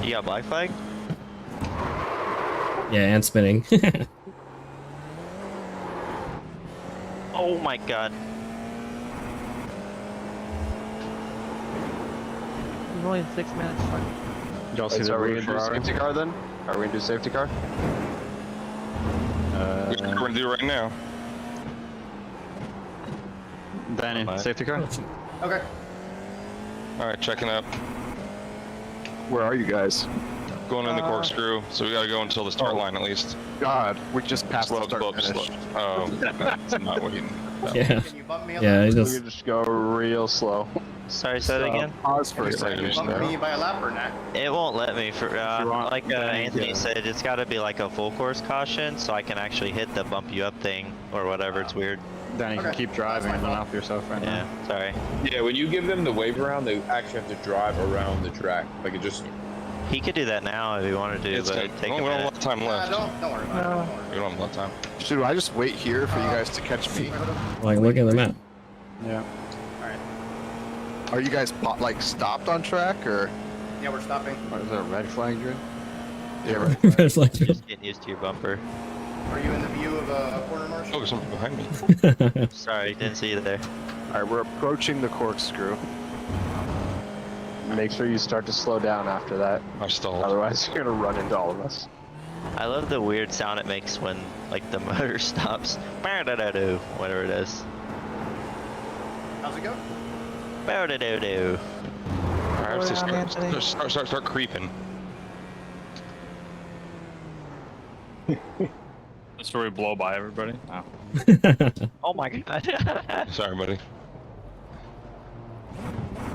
You got black flag? Yeah, and spinning. Oh my god. It's only 6 minutes. Fine. Y'all see the Are we roof gonna do Ferrari? safety car then? Are we gonna do safety car? We're gonna do it right now. Danny, Bye. safety car? Okay. All right, checking up. Where are you guys? Going in the corkscrew, so we gotta go until the start line at least. God, we just passed Slow, the start slow, finish. slow. Oh, that's not waiting. Yeah. Can you bump me up? Yeah, he We just can just go real slow. Sorry, say that again. Pause for a Just like second. it. Bump me by a lap or not? It won't let me for want- like yeah, Anthony yeah. said. It's got to be like a full course caution, so I can actually hit the bump you up thing or whatever. It's weird. Danny, you can Okay. keep driving and then off yourself right Yeah. now. Sorry. Yeah, when you give them the wave around, they actually have to drive around the track. Like it just. He could do that now if he wanted to, It's but good. it'd take Oh, a we don't have a minute. lot of time left. Don't worry about it. Don't worry about We don't have a lot of time. Should I just wait here for you guys to catch me? like look at the map. Yeah. Are you guys like stopped on track or? it. Yeah, we're stopping. What is that, a red flag, Drew? Yeah, right. Red flag. Just getting used to your bumper. Are you in the view of a corner marshal? Oh, there's something behind me. Sorry, didn't see you there. All right, we're approaching the corkscrew. Make sure you start to slow down after that. I stalled. Otherwise, you're gonna run into all of us. I love the weird sound it makes when like the motor stops. Whatever it is. How's it go? Bow-da-doo-doo. All right, so Slow down, Anthony. start creeping. That's where we blow by everybody. Oh. Oh my god. Sorry, buddy.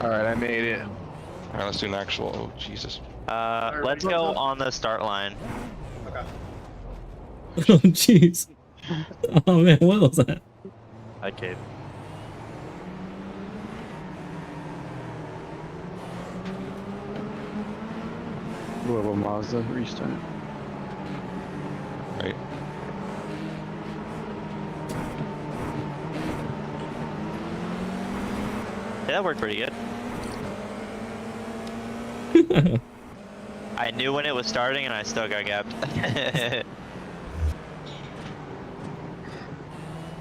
All right, I made it. All right, let's do an actual. Oh, Jesus. Let's go on the start line. Okay. Oh jeez. Oh man, what was that? Hi, Kate. Little Mazda restart. Right. Yeah, that worked pretty good. I knew when it was starting and I still got gapped.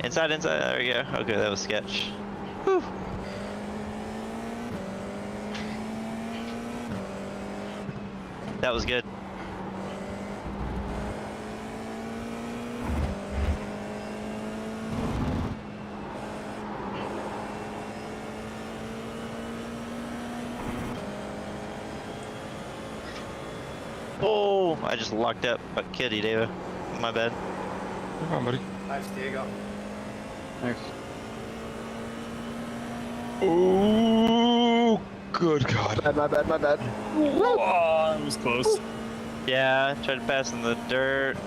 Inside, there we go. Okay, that was sketch. Whew. That was good. Oh, I just locked up a kitty, David. My bad. Come on, buddy. Nice, Diego. Thanks. Oh, good God. My bad. Oh, that was close. Yeah, tried to pass in the dirt.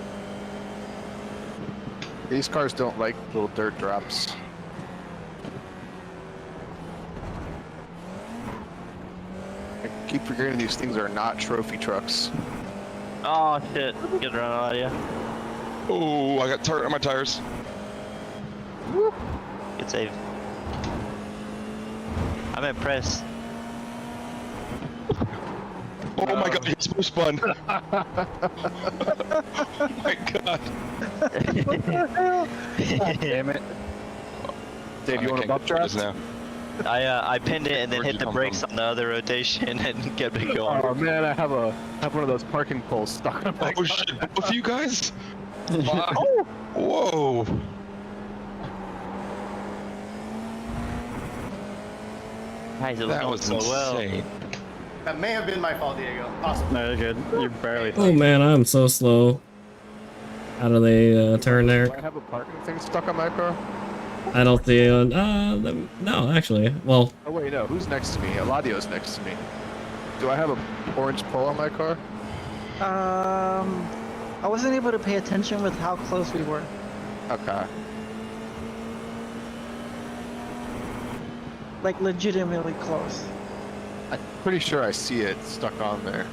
These cars don't like little dirt drops. I keep forgetting these things are not trophy trucks. Oh shit, good run out of you. Oh, I got tart on my tires. Good save. I'm impressed. Oh my God, he's so spun. Oh my God. Damn it. Dave, you want to bump this draft? now? I pinned it and then Where'd hit you the come brakes from? on the other rotation and kept it going. Oh man, I have one of those parking poles stuck on my Oh shit, both of you guys? car. Oh, whoa. Guys, it was That going was so well. insane. That may have been my fault, Diego. Possibly. No, you're good. You're barely. Oh man, I'm so slow. How do they turn Do there? I have a parking thing stuck on my car? I don't see. No, actually. Well, Oh wait, no. Who's next to me? Eladio's next to me. Do I have a orange pole on my car? I wasn't able to pay attention with how close we were. Okay. Like legitimately close. I'm pretty sure I see it stuck on there.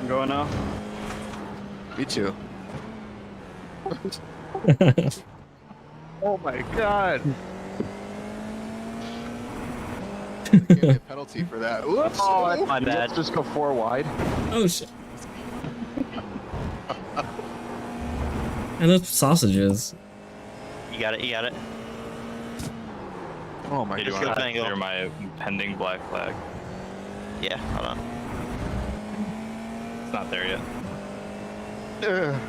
I'm going now. Me too. Oh my god! Give me a penalty for that. Whoops! Oh, that's my bad. Let's just go 4 wide. oh shit. And those sausages. You got it, you got it. Oh my I just god. gotta angle. clear my pending black flag. Yeah, hold on. It's not there yet. Ugh.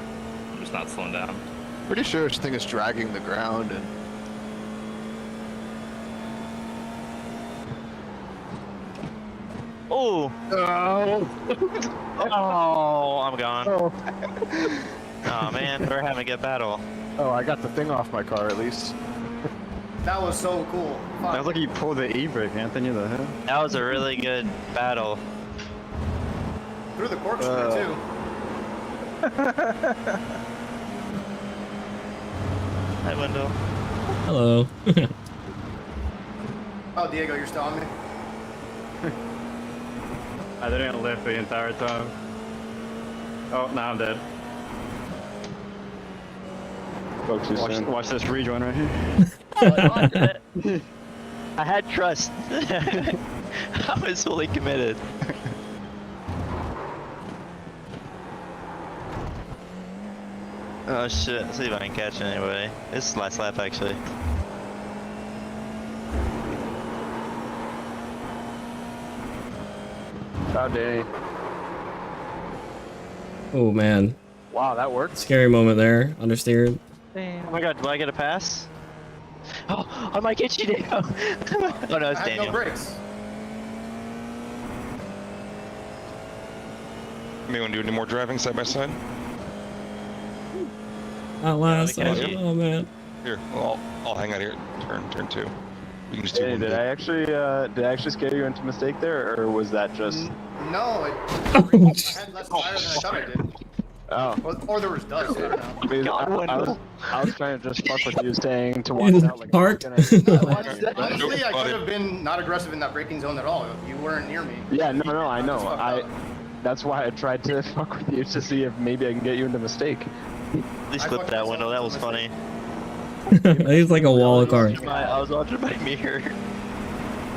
I'm just not slowing down. Pretty sure this thing is dragging the ground and. Oh! Oh! Oh, I'm gone. Oh. Oh man, we're having a good battle. Oh, I got the thing off my car at least. That was so cool. Fuck. Sounds like you pulled the e-brake, Anthony. The hell? That was a really good battle. Through the corkscrew too. Hi, window. Hello. Oh, Diego, you're still on me? I didn't lift the entire time. Oh, now I'm dead. Spoke too soon. Watch this rejoin right here. I had trust. I was fully committed. Oh shit, let's see if I can catch anybody. This is the last lap actually. Ciao, Danny. Oh man, Wow, that worked. scary moment there. Understeered. Damn. Oh my god, do I get a pass? Oh, I might get you, Diego. Oh no, it's I had Daniel. no brakes. Anyone do any more driving side by side? Not last. Yeah, we can- Oh man. Here, well, I'll hang out here. Turn 2. We can just do Danny, one did big. I actually scare you into mistake there, or was that just? No, I had less fire than I thought I did. Oh. Or there was dust, I don't know. I, mean, God, I was trying to just fuck with you, saying to watch out like. Park. Honestly, I could have been not aggressive in that braking zone at all. You weren't near me. Yeah, no, I know. just fucked up. That's why I tried to fuck with you to see if maybe I can get you into mistake. At least I clip fucked that myself window, that into was a funny. He's like a wall of cars. I was watching my mirror. Can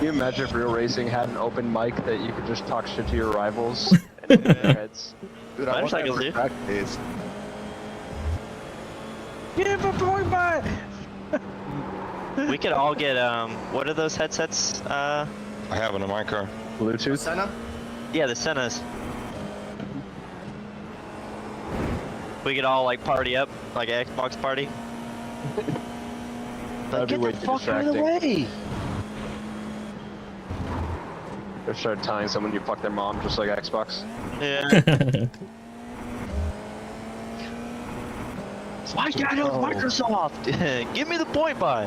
you imagine if real racing had an open mic that you could just talk shit to your rivals and in their heads? Dude, I want that Motorcycles, for dude. track days. Give a point by. We could all get what are those headsets? I have it on my car. Bluetooth? Senna? Yeah, the Sennas. We could all like party up, like an Xbox party. That'd be Get way the too fuck out of the distracting. way! Or start telling someone you fucked their mom just like Xbox. Yeah. Why can't I know Microsoft? Give me the point buy.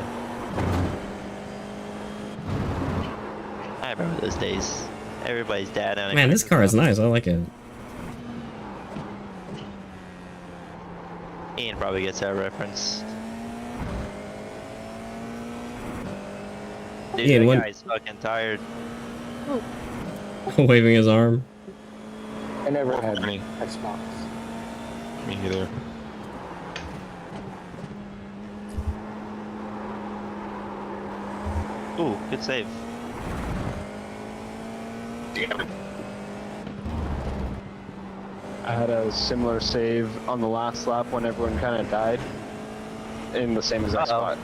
I remember those days. Everybody's dad on it. Man, this car is nice. I like it. Ian probably gets that reference. Dude, Ian, that when- guy's fucking tired. Waving his arm. I never had Bernie. Xbox. Me neither. Ooh, good save. I had a similar save on the last lap when everyone kind of died in the same exact Uh-oh. spot.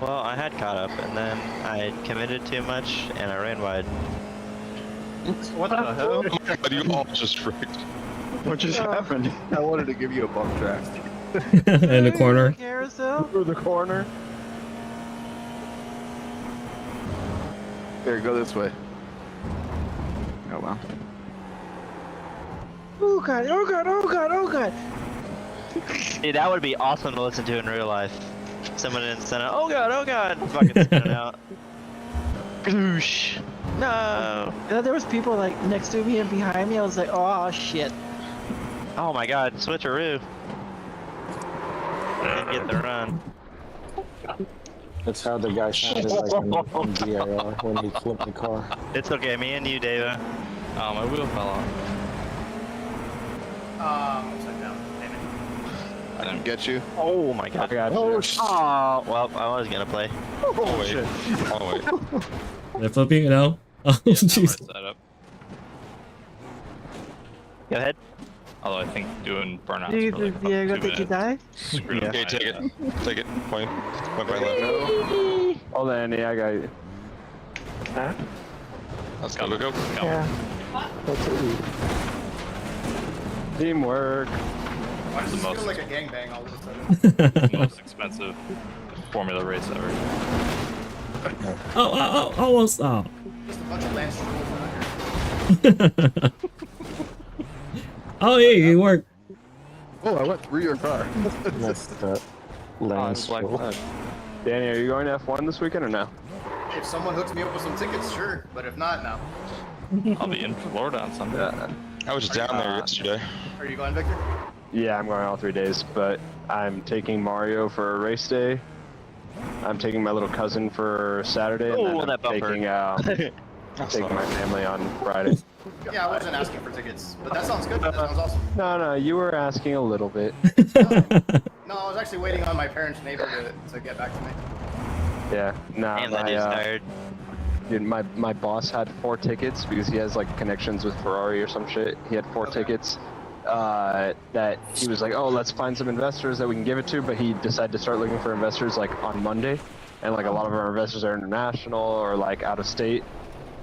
Well, I had caught up, and then I committed too much, and I ran wide. What the hell? Oh my god, you all just wrecked. What just happened? I wanted to give you a bump draft. In the corner. Carousel. Through the corner. Here, go this way. Oh well. Oh god! Oh god! Oh god! Oh god! Dude, that would be awesome to listen to in real life. Someone in Senate, oh god, fucking spinning out. Goosh. No. And then there was people like next to me and behind me. I was like, oh shit. Oh my god, switcheroo. Didn't get the run. That's how the guy sounded like on DIR when he flipped the car. It's okay, me and you, Dava. Oh, my wheel fell off. Upside down. Damn it. I can get you. Oh my god. Oh, shit. Oh, well, I was gonna play. Oh wait. Oh wait. They're flipping, you know? Oh, jeez. Setup. Go ahead. Although I think doing burnouts Jesus, for like Diego, 2 did you minutes die? screwed up Okay, my, take it. Take it. Point by left. Hold on, Andy. I got you. Let's go. Go. Yeah. That's it. Teamwork. Why does The this most- feel like a gangbang all of a sudden? the most expensive Formula race ever. Oh, almost. Oh. Just a bunch of Lance Strolls out here. Oh, yeah, you work. Oh, I went through your car. That's the Lance Stroll. Danny, are you going to F1 this weekend or no? If someone hooks me up with some tickets, sure. But if not, no. I'll be in Florida on Sunday. I was down there yesterday. Are you going, Victor? Yeah, I'm going all 3 days, but I'm taking Mario for a race day. I'm taking my little cousin for Saturday, and Oh, then I'm that bumper. taking my family on Friday. Yeah, I wasn't asking for tickets, but that sounds good. That sounds awesome. No, you were asking a little bit. No, I was actually waiting on my parents' neighbor to get back to me. Yeah, nah, And that is tired. dude, my boss had 4 tickets because he has like connections with Ferrari or some shit. He had 4 tickets that he was like, oh, let's find some investors that we can give it to, but he decided to start looking for investors like on Monday, and like a lot of our investors are international or like out of state.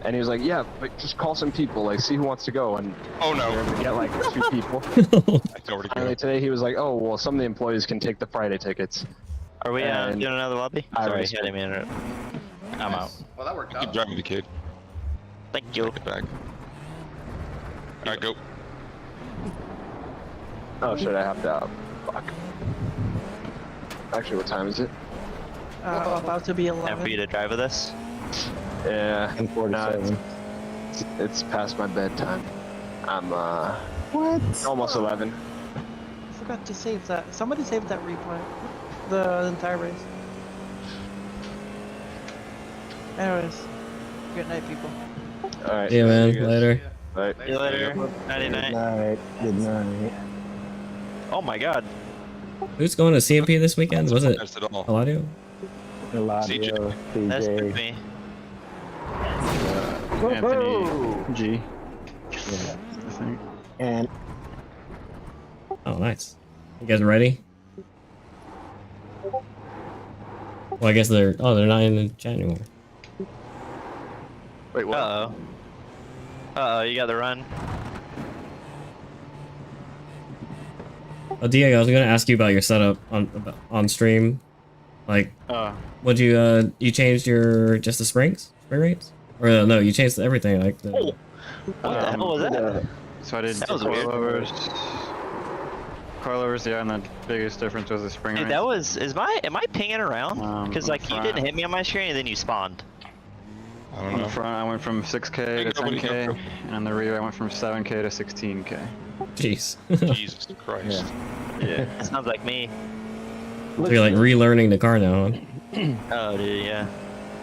And he was like, yeah, but just call some people, like see who wants to go, and Oh no. we're gonna get like 2 people. I know where to Finally go. today he was like, oh well, some of the employees can take the Friday tickets. Are we And doing another lobby? I Sorry, I respect- didn't mean to interrupt. I'm out. Well, that worked Keep out. driving the kid. Thank you. Get back. Alright, go. Oh shit, I have to. Fuck. Actually, what time is it? About to be Time for 11. you to drive with us? Yeah, And no, 47. it's past my bedtime. I'm What? almost 11. I forgot to save that. Somebody saved that replay. The entire race. Anyways, good night, people. All right. Yeah, man. see you guys. Later. Bye. See you later. Nighty Good night. night. Good night. Oh my god. Who's going to CMP this weekend? Was it That's it all. Eladio? Eladio, That's DJ. me. Anthony G. Yeah. I think. And Oh, nice. You guys ready? Well, I guess they're not in the chat anymore. Wait, what? Uh-oh. Uh-oh, you got the run. Oh, Diego, I was gonna ask you about your setup on stream. Like, would you changed just the spring rates? Or no, you changed everything. Like, the, Oh. What the hell was that? So I did That was weird. coilovers. Coilovers, yeah, and the biggest difference was the spring Dude, rate. that was, am I pinging around? Because like you front. didn't hit me on my screen and then you spawned. I don't On the know. front, I went from 6K to Nobody 10K, can- and on the rear, I went from 7K to 16K. jeez. Jesus Christ. Yeah. That sounds like me. So you're like relearning the car now. Huh? Oh, dude, yeah.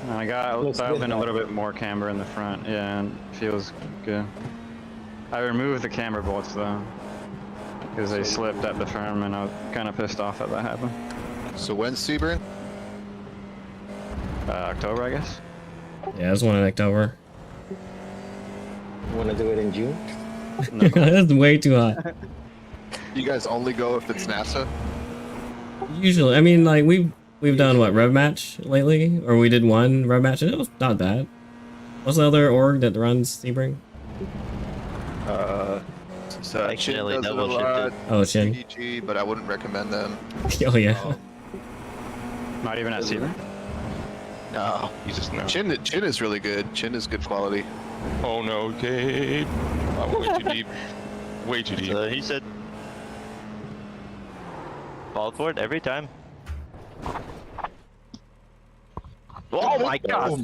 And I got Looks dialed good in a now. little bit more camber in the front, yeah, and feels good. I removed the camber bolts though, because they slipped at the firm, and I was kind of pissed off that that happened. So when's Sebring? October, I guess. Yeah, this one in October. want to do it in June? That's way too hot. You guys only go if it's NASA? Usually, I mean, like we've we've done what, rev match lately, or we did one rev match and it was not bad. What's the other org that runs Sebring? So Chin Accidentally does it a double lot. shifted. Oh, Chin. GDG, but I wouldn't recommend them. Oh yeah. Not even at Sebring? No. Jesus, no. Chin is really good. Chin is good quality. Oh no, Gabe. Oh, way too deep. Way too deep. So he said, fall for it every time. Oh my god!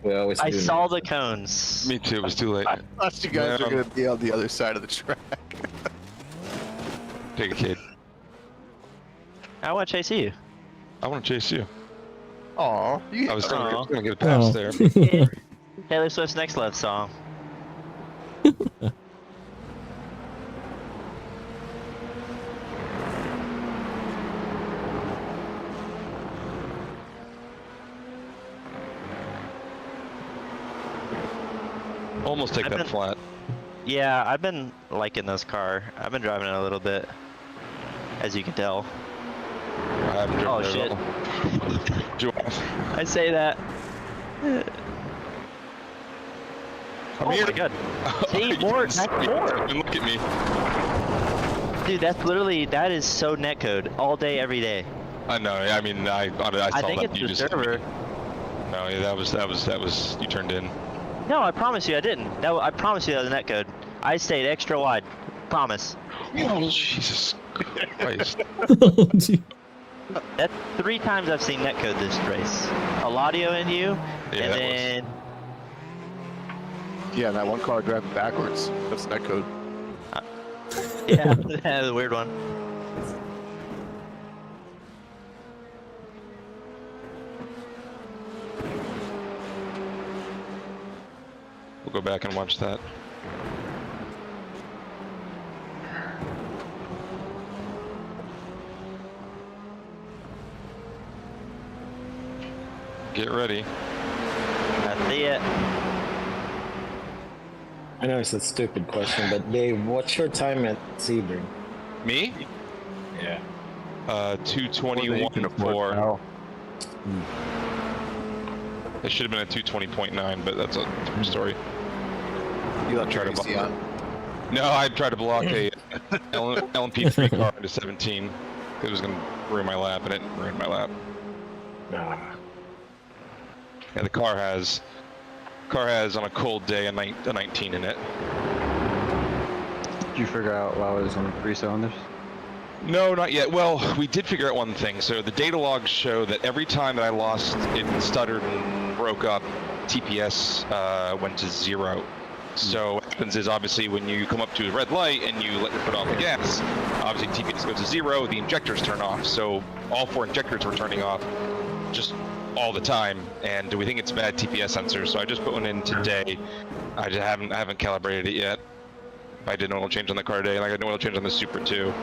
We always I do saw that. the cones. Me too, it was too late. I thought you guys were Yeah. going to be on the other side of the track. Take a kid. I want to chase you. I want to chase you. Aw. I was Aw. going to get a pass Oh. there. Taylor Swift's Next Love song. Almost take I've that been- flat. Yeah, I've been liking this car. I've been driving it a little bit, as you can tell. I haven't driven Oh it shit! at all. Do I? I say that. I'm Oh here. my god! See, You more, can that's see more. it. Look at me. Dude, that's literally, that is so netcode all day, every day. I know. I mean, I saw think that it's you the just. server. No, yeah, that was you turned in. No, I promise you I didn't. I promise you that was netcode. I stayed extra wide. Promise. Oh Jesus Christ! Oh, gee. That's 3 times I've seen netcode this race. Eladio and you, Yeah, and that then Yeah, that one car driving backwards. That's netcode. yeah, that was a weird one. We'll go back and watch that. Get ready. I see it. I know it's a stupid question, but Dave, what's your time at Sebring? Me? Yeah. 221.4. It should have been a 220.9, but that's a different story. You left Try to Tracy block. on. No, I tried to block a LMP3 car into 17. It was going to ruin my lap, and it ruined my lap. Nah. Yeah, the car has on a cold day a 19 in it. Did you figure out while I was on 3 cylinders? No, not yet. Well, we did figure out one thing. So the data logs show that every time that I lost, it stuttered and broke up, TPS went to 0. So what happens is obviously when you come up to a red light and you let your foot off the gas, obviously TPS goes to 0, the injectors turn off. So all 4 injectors were turning off just all the time, and we think it's bad TPS sensors. So I just put one in today. I just haven't calibrated it yet. I did an oil change on the car today, and I got an oil change on the Super too.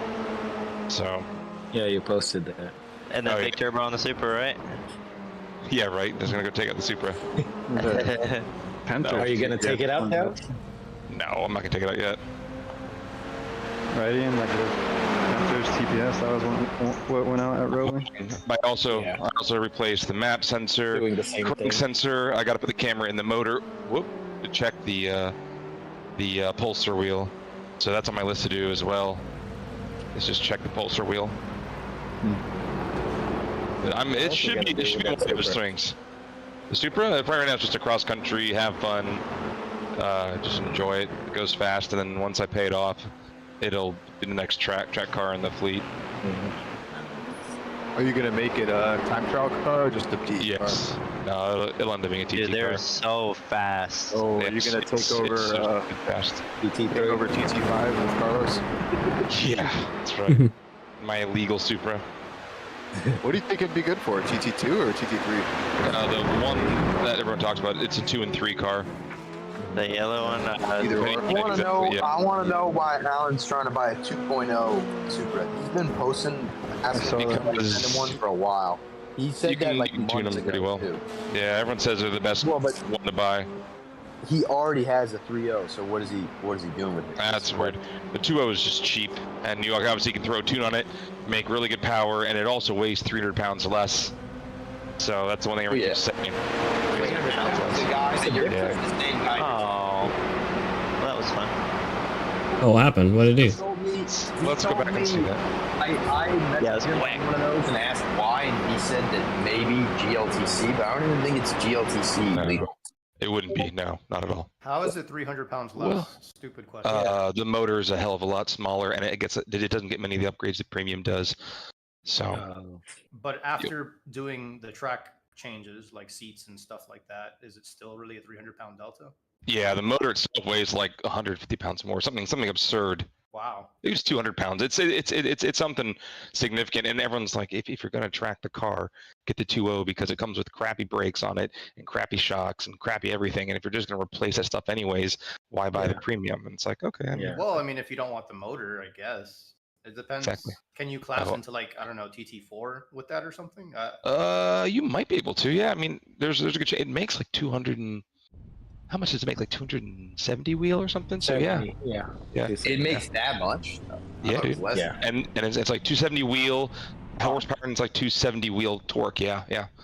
So. Yeah, you posted that. And then Oh, big turbo on the Super, right? Yeah, right. Just gonna go take out the Supra. The Panther. Are you gonna take it out now? No, I'm not gonna take it out yet. Right in, like the Panther's TPS, that was what went out at Rowley. I also Yeah. replaced the map sensor, Doing the same crank thing. sensor. I got to put the camera in the motor. Whoop, to check the pulsar wheel. So that's on my list to do as well. Let's just check the pulsar wheel. But it should be one of those swings. The Supra, probably right now it's just a cross country, have fun, just enjoy it. It goes fast, and then once I pay it off, it'll be the next track car in the fleet. Are you gonna make it a time trial car or just a PT Yes. No, it'll end up being a TT Dude, they're car. so fast. car? Oh, are you gonna take over fast. take over TT5 with Carlos? Yeah, that's right. My illegal Supra. What do you think it'd be good for? TT2 or TT3? The one that everyone talks about, it's a 2 and 3 car. The yellow one. Either or. Yeah, I want to know. exactly, yeah. I want to know why Alan's trying to buy a 2.0 Supra. He's been posting asking me to Because- send him one for a while. He said You can- that like you can tune months them ago pretty well. too. Yeah, everyone says they're the best Well, but one to buy. he already has a 3.0. So what is he doing with it? That's weird. The 2.0 is just cheap, and you obviously can throw a tune on it, make really good power, and it also weighs 300 pounds less. So that's the one thing I keep saying. 300 pounds less. The guys that you're Oh, that was fun. Oh, what happened? What did it do? Let's go back and see that. I messaged him on one of those and asked why, and he said that maybe GLTC, but I don't even think it's GLTC legal. It wouldn't be, no, not at all. How is it 300 pounds less? Well, Stupid question. The motor is a hell of a lot smaller, and it doesn't get many of the upgrades that Premium does. So. But after doing the track changes, like seats and stuff like that, is it still really a 300-pound delta? Yeah, the motor itself weighs like 150 pounds more, something absurd. Wow. It was 200 pounds. It's something significant, and everyone's like, if you're gonna track the car, get the 2.0 because it comes with crappy brakes on it and crappy shocks and crappy everything. And if you're just gonna replace that stuff anyways, why buy the Premium? And it's like, okay. I mean, Well, I mean, if you don't want the motor, I guess it depends. Exactly. Can you class into like, I don't know, TT4 with that or something? You might be able to. Yeah, I mean, there's a good chance. It makes like 200 and. How much does it make? Like 270 wheel or something? So yeah. It makes that much? Yeah, dude. Yeah. And it's like 270 wheel horsepower, and it's like 270 wheel torque. Yeah.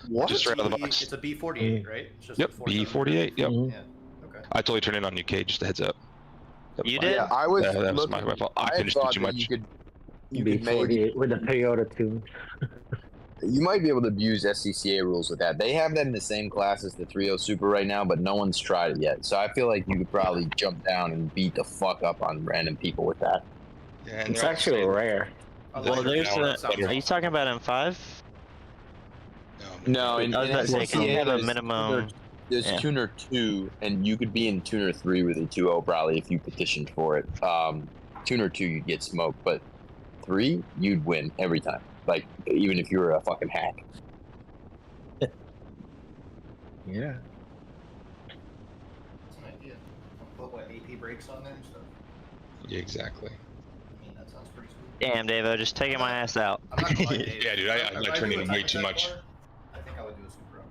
What? Just right out of the box. It's a B48, right? It's just Yep, a B48. Yep. Yeah. Okay. I totally turned it on you, Cage. Just a heads up. You did? Yeah, I was. That was looking, my fault. I finished thought too that much. You could maybe with a Toyota tune. You might be able to abuse SCCA rules with that. They have that in the same class as the 3.0 Super right now, but no one's tried it yet. So I feel like you could probably jump down and beat the fuck up on random people with that. Yeah, It's actually rare. Well, there's are you talking about M5? No, in I was about to say, 'cause you have a there's minimum. There's Yeah. Tuner 2, and you could be in Tuner 3 with a 2.0 probably if you petitioned for it. Tuner 2, you'd get smoked, but 3, you'd win every time. Like, even if you were a fucking hack. Yeah. That's an idea. Put what, AP brakes on there and stuff? Yeah, exactly. I mean, that sounds pretty sweet. Damn, Davo, just taking my ass out. I'm not gonna lie, Dave. Yeah, dude, I If turned do a in way type too of much. car, I think I would do a Supra.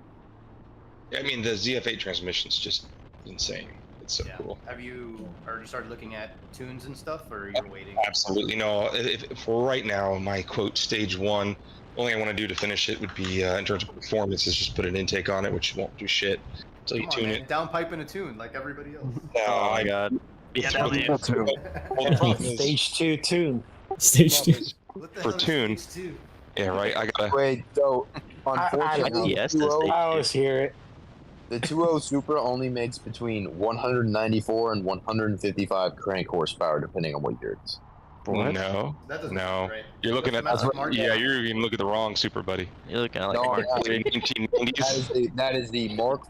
Yeah, I mean, the ZF8 transmission's just insane. It's so cool. Have you already started looking at tunes and stuff, or you're waiting? Absolutely no. For right now, my quote stage 1, only I want to do to finish it would be in terms of performance is just put an intake on it, which won't do shit until you Come on, tune man. it. Downpipe in a tune like everybody else. Oh my god. Stage 2 tune. Stage 2. What the For hell is tune. stage two? Yeah, right. I gotta. Wait, so unfortunately, Yes, the that's 2.0 I always hear it. the 2.0 Supra only makes between 194 and 155 crank horsepower, depending on what year it is. No. That doesn't No. sound right. You're looking at. That's what Mark Yeah, had. you're even looking at the wrong Super, buddy. You're looking at like No, Mark yeah. III. 1990s. That is the Mark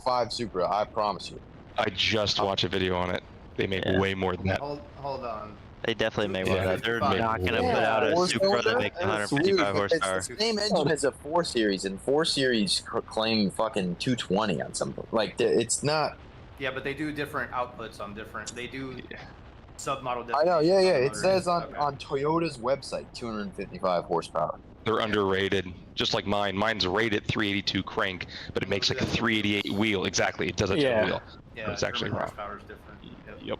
5 Supra. I promise you. I just watched a video on it. They make Yeah. way more than that. Hold on. They definitely make one Yeah. of that. They're Yeah. not gonna put out a Supra that makes 155 horsepower. It's the same engine as a 4 Series, and 4 Series claim fucking 220 on something. Like, it's not. Yeah, but they do different outputs on different. They do submodel. I know, yeah. It motors. says on Okay. Toyota's website 255 horsepower. They're underrated, just like mine. Mine's rated 382 crank, but it makes like a 388 wheel. Exactly, it does it to Yeah. a wheel. Yeah, But it's actually German wrong. horsepower is different. Yep. Yep.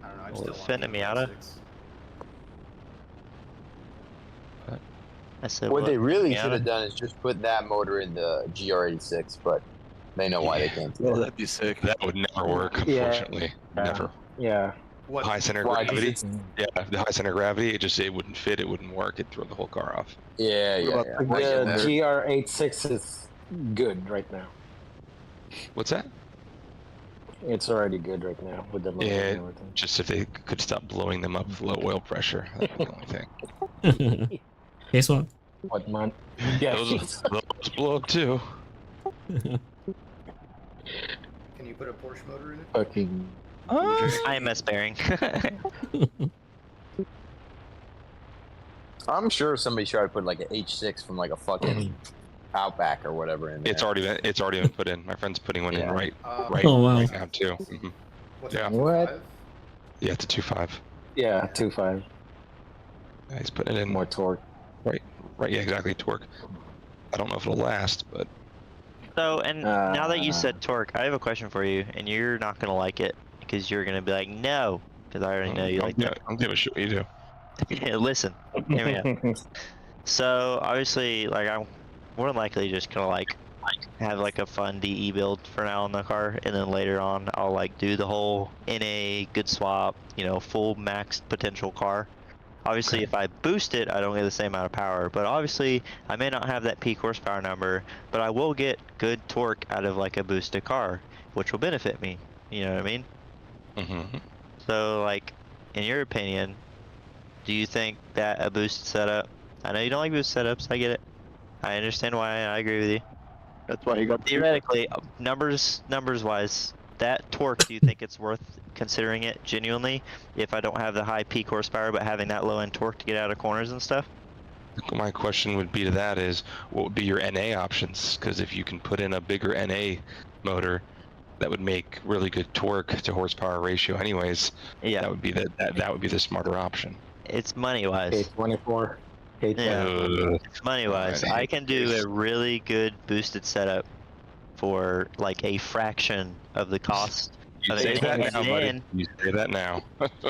I don't know. I Will still it want fit in the a Miata? 86. I said, What they really Miata? should have done is just put that motor in the GR86, but they know why they can't do that. that'd be sick. That would never work, Yeah. unfortunately. Never. Yeah. What? High center Why? 'Cause gravity. it's- Yeah, the high center gravity. It wouldn't fit. It wouldn't work. It'd throw the whole car off. Yeah. The GR86 is good right now. What's that? It's already good right now with the motor Yeah, and everything. just if they could stop blowing them up with low oil pressure. That's the only thing. Case swap. What man? Yeah. Those blow up too. Can you put a Porsche motor in it? Fucking. IMS bearing. I'm sure somebody tried to put like an H6 from like a fucking Outback or whatever in there. It's already been put in. My friend's putting one in Yeah. right Oh, wow. right now too. Mhm. What's Yeah. it, What? 5? Yeah, it's a 2.5. Yeah, 2.5. He's putting it in More torque. right. Yeah, exactly. Torque. I don't know if it'll last, but So, and now that you said torque, I have a question for you, and you're not gonna like it because you're gonna be like, no, because I already know you like that. I'm gonna show you do. Listen, hear me out. So obviously, like I'm more than likely just gonna like have like a fun DE build for now in the car, and then later on I'll like do the whole NA good swap, you know, full max potential car. Obviously, if I boost it, I don't get the same amount of power, but obviously I may not have that peak horsepower number, but I will get good torque out of like a boosted car, which will benefit me. You know what I mean? Mm-hmm. So like, in your opinion, do you think that a boosted setup? I know you don't like boosted setups. I get it. I understand why. I agree with you. That's why he got Theoretically, numbers wise, that torque, do you think it's worth considering it genuinely if I don't have the high peak horsepower but having that low end torque to get out of corners and stuff? My question would be to that is, what would be your NA options? Because if you can put in a bigger NA motor, that would make really good torque to horsepower ratio. Anyways, yeah, that would be that would be the smarter option. It's money wise. K24. Yeah, it's money wise. I can do a really good boosted setup for like a fraction of the cost. You say that now, buddy. You say that now.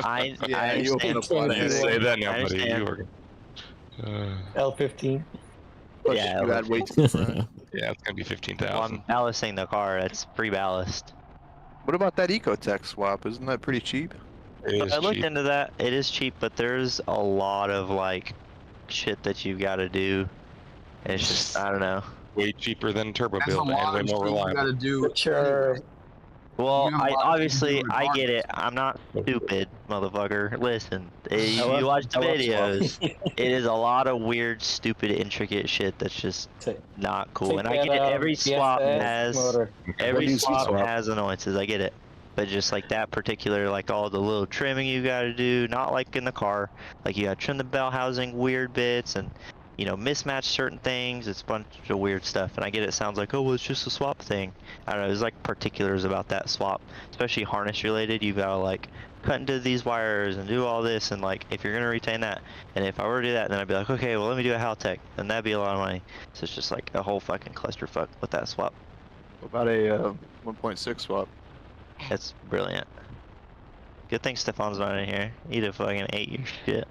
I you understand. say that now, buddy. You are. L15. Yeah, you add weight to the front. Yeah, it's gonna be 15,000. Well, I'm ballasting the car. That's free ballast. What about that Ecotech swap? Isn't that pretty cheap? I looked into that. It is cheap, but there's a lot of like shit that you've got to do. It's just, I don't know. Way cheaper than turbo That's build a lot and way of more shit you gotta reliable. do. Sure. Well, You have a I lot of obviously things to do I get it. I'm not stupid, motherfucker. Listen, you love- watch the I love videos. It is a lot of weird, stupid, intricate shit that's just not cool. And I get it. Every swap has annoyances. I get it. But just like that particular, like all the little trimming you got to do, not like in the car. Like you got to trim the bell housing, weird bits, and you know, mismatch certain things. It's a bunch of weird stuff. And I get it sounds like, oh, well, it's just a swap thing. I don't know. There's like particulars about that swap, especially harness related. You gotta like cut into these wires and do all this. And like, if you're gonna retain that, and if I were to do that, then I'd be like, okay, well, let me do a Haltech, and that'd be a lot of money. So it's just like a whole fucking clusterfuck with that swap. What about a 1.6 swap? It's brilliant. Good thing Stefan's not in here. He'd have fucking ate your shit.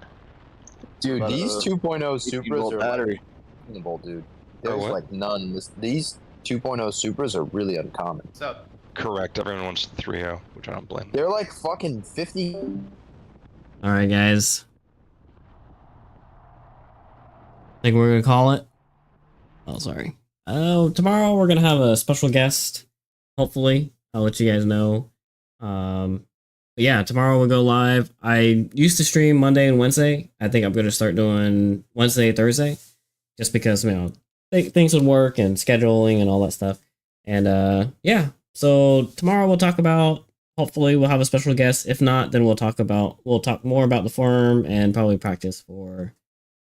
Dude, these 2.0 Supras are battery. like reasonable, dude. There's like none. These 2.0 Supras are really uncommon. What's up? Correct. Everyone wants the 3.0, which I don't blame. They're like fucking 50. All right, guys. Think we're gonna call it. Oh, sorry. Oh, tomorrow we're gonna have a special guest. Hopefully, I'll let you guys know. But yeah, tomorrow we'll go live. I used to stream Monday and Wednesday. I think I'm gonna start doing Wednesday, Thursday, just because, you know, things would work and scheduling and all that stuff. And yeah, so tomorrow we'll talk about. Hopefully, we'll have a special guest. If not, then we'll talk more about the firm and probably practice for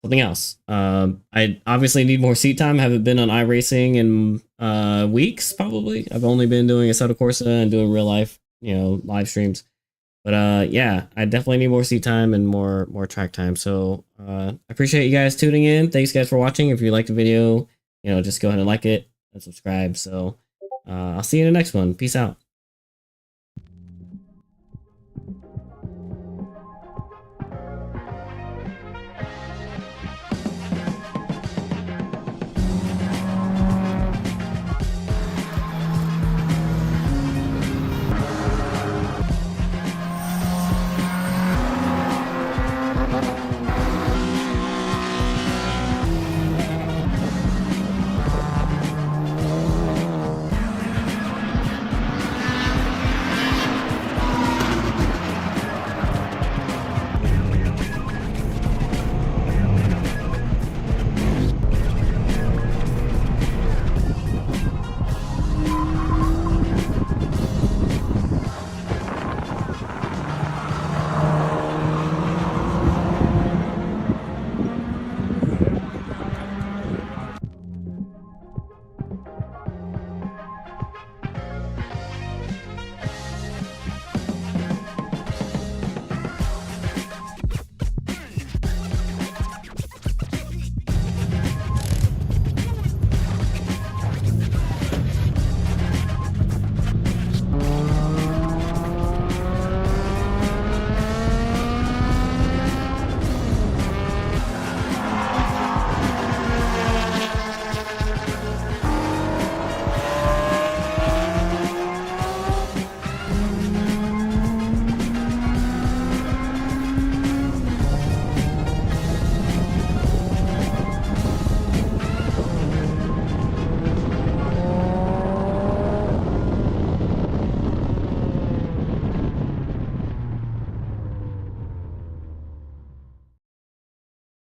something else. I obviously need more seat time. I haven't been on iRacing in weeks, probably. I've only been doing Assetto Corsa and doing real life, you know, live streams. But yeah, I definitely need more seat time and more track time. So I appreciate you guys tuning in. Thanks guys for watching. If you liked the video, you know, just go ahead and like it and subscribe. So I'll see you in the next one. Peace out.